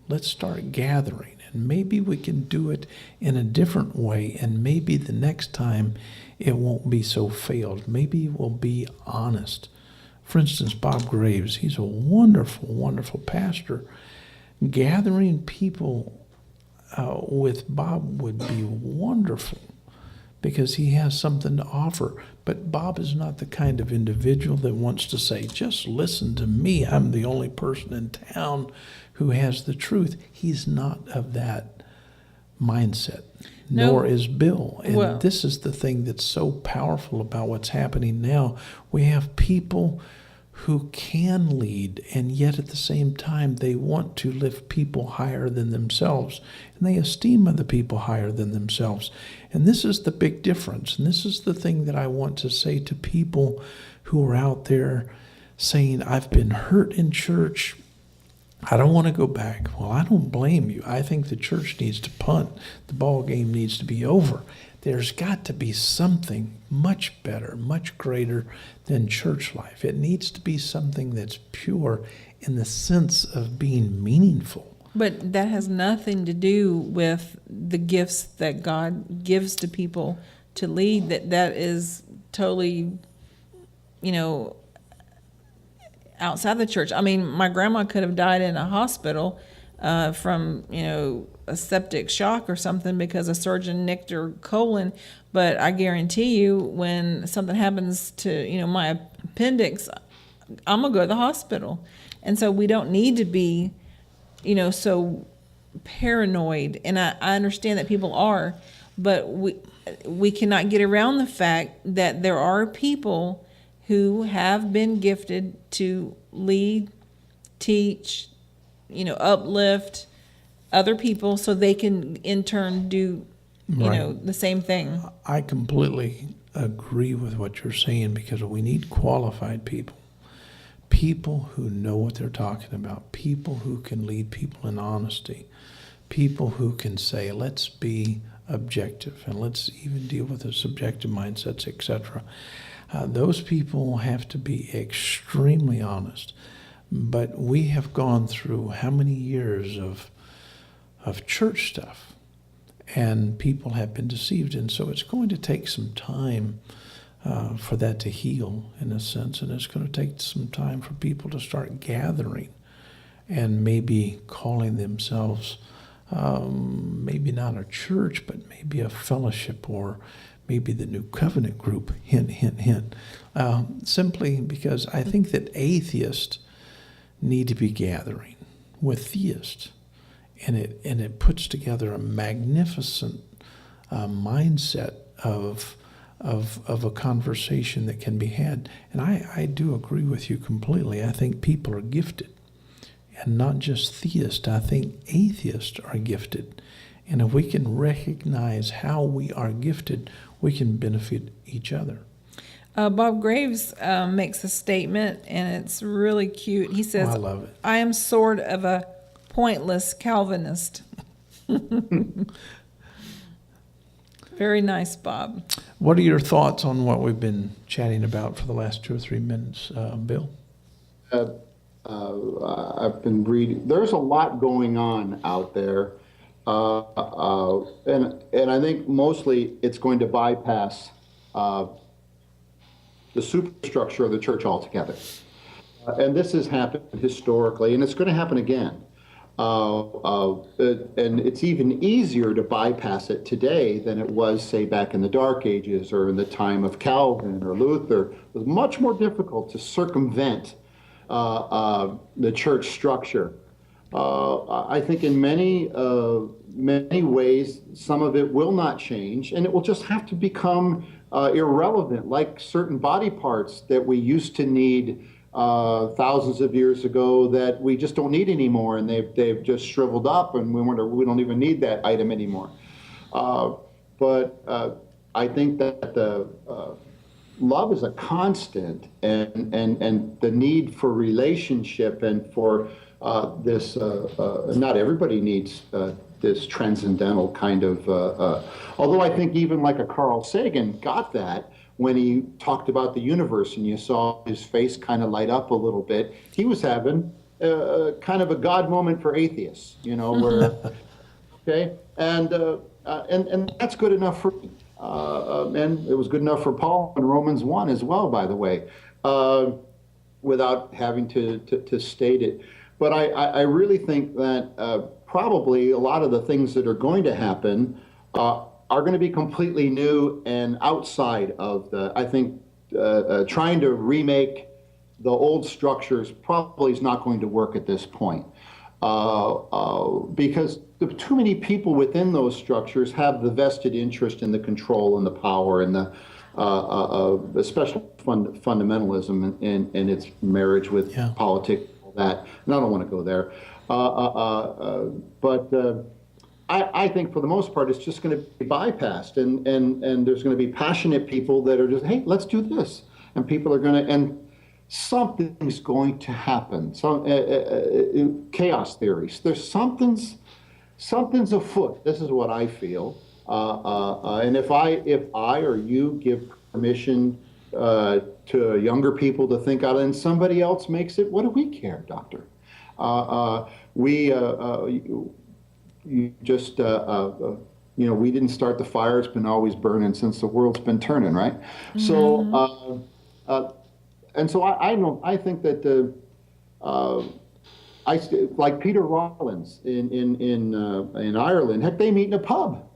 A: Let's start gathering, and maybe we can do it in a different way, and maybe the next time it won't be so failed. Maybe we'll be honest. For instance, Bob Graves, he's a wonderful, wonderful pastor. Gathering people with Bob would be wonderful because he has something to offer. But Bob is not the kind of individual that wants to say, just listen to me. I'm the only person in town who has the truth. He's not of that mindset, nor is Bill. And this is the thing that's so powerful about what's happening now. We have people who can lead, and yet at the same time they want to lift people higher than themselves, and they esteem other people higher than themselves. And this is the big difference, and this is the thing that I want to say to people who are out there saying, I've been hurt in church, I don't want to go back. Well, I don't blame you. I think the church needs to punt. The ball game needs to be over. There's got to be something much better, much greater than church life. It needs to be something that's pure in the sense of being meaningful.
B: But that has nothing to do with the gifts that God gives to people to lead. That is totally, outside the church. I mean, my grandma could have died in a hospital from, a septic shock or something because a surgeon nicked her colon. But I guarantee you, when something happens to, my appendix, I'm going to go to the hospital. And so we don't need to be, so paranoid. And I understand that people are, but we cannot get around the fact that there are people who have been gifted to lead, teach, uplift other people so they can in turn do, the same thing.
A: I completely agree with what you're saying because we need qualified people. People who know what they're talking about. People who can lead people in honesty. People who can say, let's be objective and let's even deal with the subjective mindsets, etc. Those people have to be extremely honest. But we have gone through how many years of church stuff, and people have been deceived. And so it's going to take some time for that to heal, in a sense, and it's going to take some time for people to start gathering and maybe calling themselves maybe not a church, but maybe a fellowship or maybe the New Covenant group, hint, hint, hint. Simply because I think that atheists need to be gathering with theists. And it puts together a magnificent mindset of a conversation that can be had. And I do agree with you completely. I think people are gifted. And not just theists. I think atheists are gifted. And if we can recognize how we are gifted, we can benefit each other.
B: Bob Graves makes a statement, and it's really cute. He says,
A: I love it.
B: I am sort of a pointless Calvinist. Very nice, Bob.
A: What are your thoughts on what we've been chatting about for the last 2 or 3 minutes, Bill?
C: I've been reading. There's a lot going on out there, and I think mostly it's going to bypass the superstructure of the church altogether. And this has happened historically, and it's going to happen again. And it's even easier to bypass it today than it was, say, back in the Dark Ages or in the time of Calvin or Luther. It was much more difficult to circumvent the church structure. I think in many ways, some of it will not change, and it will just have to become irrelevant, like certain body parts that we used to need thousands of years ago that we just don't need anymore, and they've just shriveled up, and we don't even need that item anymore. But I think that the love is a constant, and the need for relationship and for this, not everybody needs this transcendental kind of, although I think even like a Carl Sagan got that when he talked about the universe and you saw his face kind of light up a little bit, he was having kind of a God moment for atheists, where, okay, and that's good enough for me. And it was good enough for Paul in Romans 1 as well, by the way, without having to state it. But I really think that probably a lot of the things that are going to happen are going to be completely new and outside of I think trying to remake the old structures probably is not going to work at this point. Because too many people within those structures have the vested interest in the control and the power and the especially fundamentalism and its marriage with politics, all that. And I don't want to go there. But I think for the most part, it's just going to be bypassed. And there's going to be passionate people that are just, hey, let's do this. And people are going to, and something's going to happen. Some chaos theories. There's something's afoot. This is what I feel. And if I or you give permission to younger people to think out, and somebody else makes it, what do we care, Doctor? You just we didn't start the fire. It's been always burning since the world's been turning, right? Mm-hmm. So. And so I think that like Peter Rollins in Ireland, heck, they meet in a pub.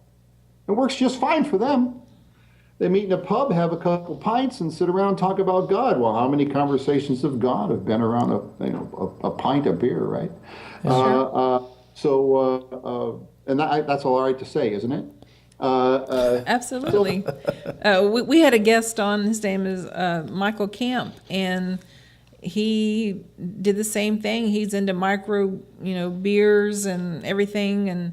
C: It works just fine for them. They meet in a pub, have a couple pints, and sit around and talk about God. Well, how many conversations of God have been around a pint of beer, right? Sure. And that's all right to say, isn't it?
B: Absolutely. We had a guest on. His name is Michael Camp, and he did the same thing. He's into micro, beers and everything, and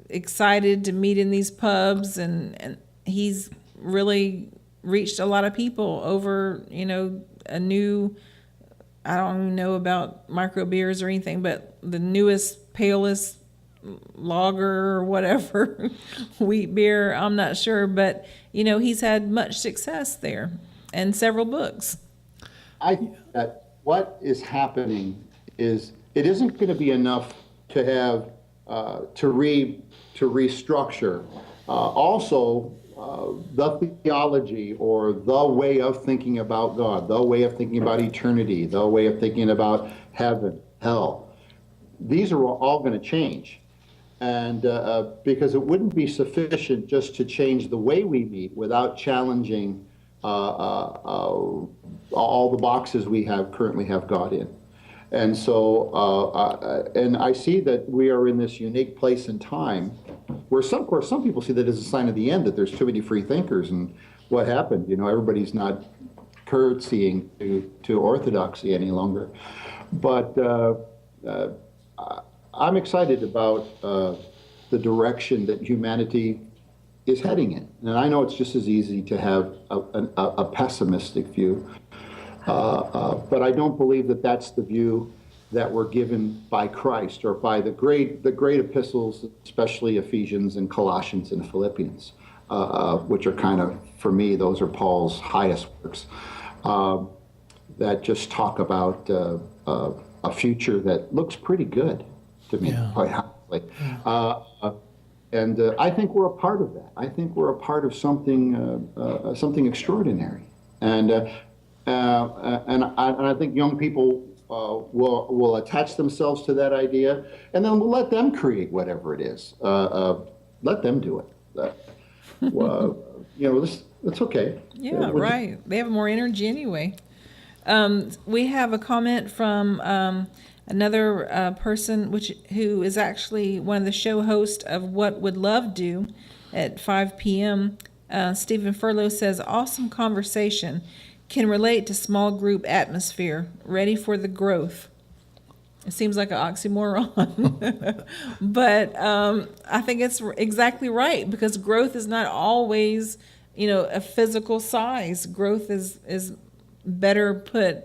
B: excited to meet in these pubs, and he's really reached a lot of people over, a new. I don't even know about micro beers or anything, but the newest, palest lager or whatever wheat beer, I'm not sure, but he's had much success there and several books.
C: I think that what is happening is it isn't going to be enough to have to restructure also the theology or the way of thinking about God, the way of thinking about eternity, the way of thinking about heaven, hell. These are all going to change. And because it wouldn't be sufficient just to change the way we meet without challenging all the boxes we currently have God in. And so, and I see that we are in this unique place in time where some people see that as a sign of the end, that there's too many free thinkers. And what happened? Everybody's not curtsying to orthodoxy any longer. But I'm excited about the direction that humanity is heading in. And I know it's just as easy to have a pessimistic view, but I don't believe that that's the view that we're given by Christ or by the great epistles, especially Ephesians and Colossians and Philippians, which are kind of, for me, those are Paul's highest works, that just talk about a future that looks pretty good to me, quite honestly. And I think we're a part of that. I think we're a part of something extraordinary. And I think young people will attach themselves to that idea, and then we'll let them create whatever it is. Let them do it. It's okay.
B: Yeah, right. They have more energy anyway. We have a comment from another person who is actually one of the show hosts of What Would Love Do at 5 p.m. Stephen Furlow says, awesome conversation. Can relate to small group atmosphere. Ready for the growth. It seems like an oxymoron. But I think it's exactly right, because growth is not always, a physical size. Growth is better put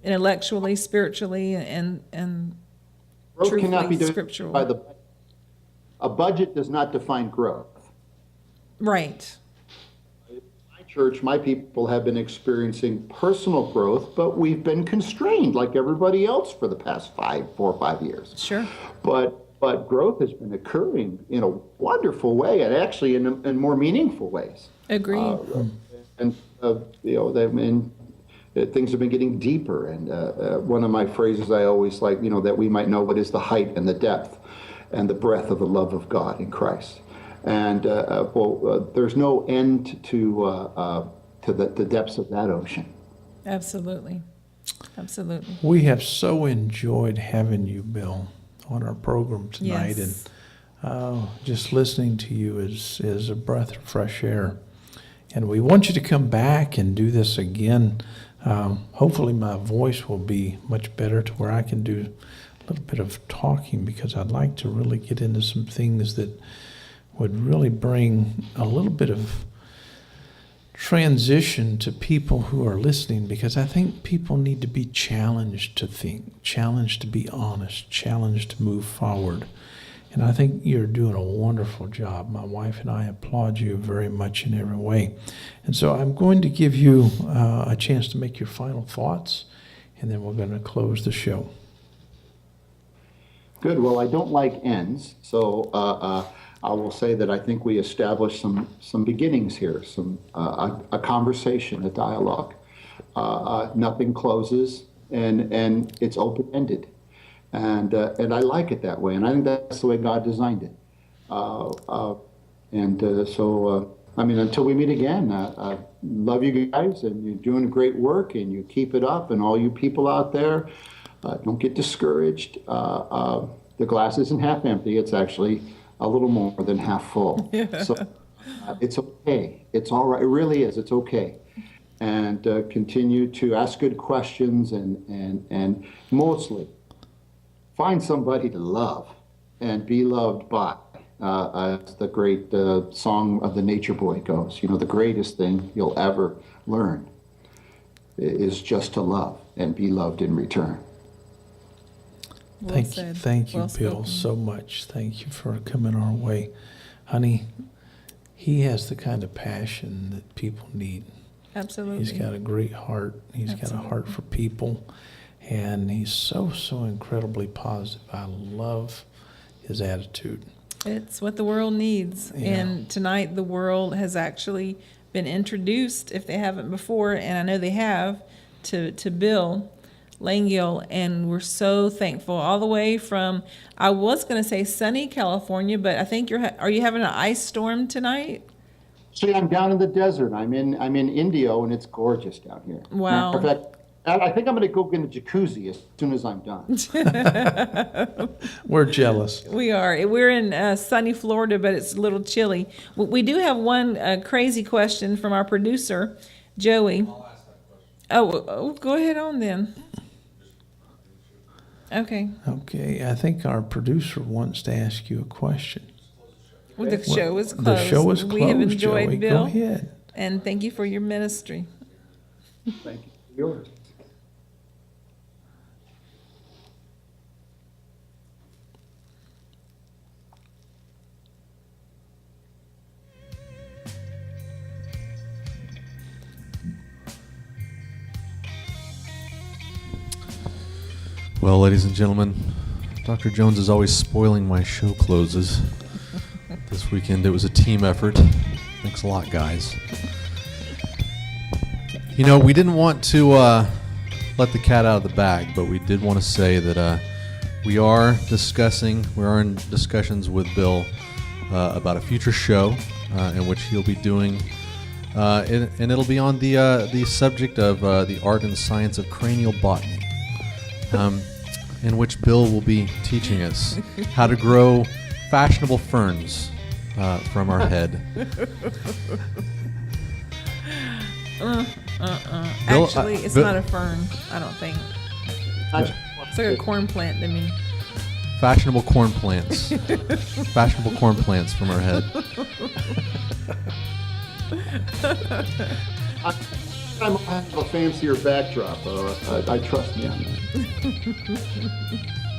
B: intellectually, spiritually, and
C: growth
B: truthfully,
C: cannot be
B: scriptural.
C: By a budget does not define growth.
B: Right.
C: church, my people have been experiencing personal growth, but we've been constrained like everybody else for the past 4 or 5 years.
B: Sure.
C: But growth has been occurring in a wonderful way, and actually in more meaningful ways.
B: Agreed.
C: And things have been getting deeper. And one of my phrases I always like, that we might know what is the height and the depth and the breadth of the love of God in Christ. And there's no end to the depths of that ocean.
B: Absolutely. Absolutely.
A: We have so enjoyed having you, Bill, on our program tonight.
B: Yes.
A: And just listening to you is a breath of fresh air. And we want you to come back and do this again. Hopefully my voice will be much better to where I can do a little bit of talking, because I'd like to really get into some things that would really bring a little bit of transition to people who are listening, because I think people need to be challenged to think, challenged to be honest, challenged to move forward. And I think you're doing a wonderful job. My wife and I applaud you very much in every way. And so I'm going to give you a chance to make your final thoughts, and then we're going to close the show.
C: Good. Well, I don't like ends, so I will say that I think we established some beginnings here, a conversation, a dialogue. Nothing closes, and it's open-ended. And I like it that way, and I think that's the way God designed it. Until we meet again, I love you guys, and you're doing great work, and you keep it up, and all you people out there, don't get discouraged. The glass isn't half empty; it's actually a little more than half full. Yeah. So it's okay. It's all right. It really is. It's okay. And continue to ask good questions, and mostly find somebody to love and be loved by. As the great song of the Nature Boy goes, the greatest thing you'll ever learn is just to love and be loved in return.
B: Well
A: Thank you,
B: well
A: Bill,
B: spoken.
A: so much. Thank you for coming our way. Honey, he has the kind of passion that people need.
B: Absolutely.
A: He's got a great heart. He's got a heart for people. And he's so incredibly positive. I love his attitude.
B: It's what the world needs.
A: Yeah.
B: And tonight the world has actually been introduced, if they haven't before, and I know they have, to Bill Langill, and we're so thankful. All the way from, I was going to say sunny California, but I think are you having an ice storm tonight?
C: See, I'm down in the desert. I'm in Indio, and it's gorgeous down here.
B: Wow.
C: Matter of fact, I think I'm going to go get a jacuzzi as soon as I'm done.
A: We're jealous.
B: We are. We're in sunny Florida, but it's a little chilly. We do have one crazy question from our producer, Joey.
D: I'll ask that question.
B: Oh, go ahead on then. Okay.
A: Okay, I think our producer wants to ask you a question.
B: Well, the show is closed.
A: The show is closed,
B: We have enjoyed,
A: Joey.
B: Bill.
A: Go ahead.
B: And thank you for your ministry.
C: Thank you for yours.
D: Well, ladies and gentlemen, Dr. Jones is always spoiling my show closes. This weekend it was a team effort. Thanks a lot, guys. We didn't want to let the cat out of the bag, but we did want to say that we are in discussions with Bill about a future show in which he'll be doing, and it'll be on the subject of the art and science of cranial botany. In which Bill will be teaching us how to grow fashionable ferns from our head. Bill,
B: Actually, it's
D: Bill-
B: not a fern, I don't think. It's like a corn plant to me.
D: Fashionable corn plants. Fashionable corn plants from our head.
C: I have a fancier backdrop. I trust me on that.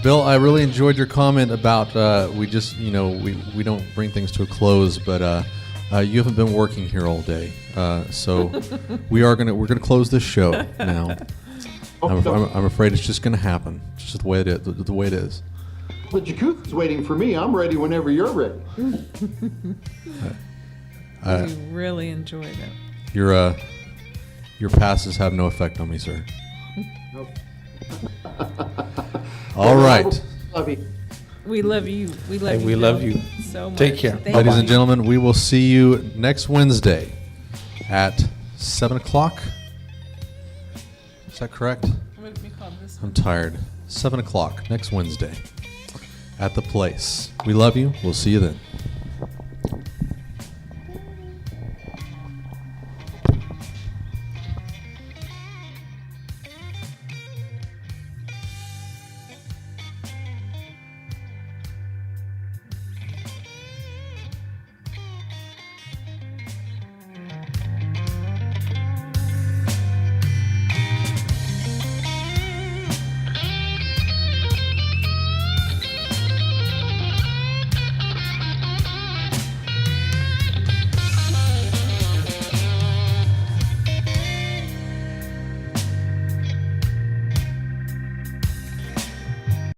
D: Bill, I really enjoyed your comment about we just, we don't bring things to a close, but You haven't been working here all day, so we're gonna close this show now. I'm afraid it's just gonna happen. It's just the way it is. The way it is.
C: The jacuzzi's waiting for me. I'm ready whenever you're ready.
B: We really enjoyed it.
D: Your passes have no effect on me, sir.
C: Nope.
D: All right.
C: Love you.
B: We love you. We love
A: Hey,
B: you.
A: we love
B: Bill,
A: you.
B: so much.
A: Take care.
B: Thank
D: Ladies
B: you.
D: and gentlemen, we will see you next Wednesday at 7 o'clock. Is that correct?
B: What did we call this
D: I'm tired. 7 o'clock next Wednesday at the place. We love you. We'll see you then.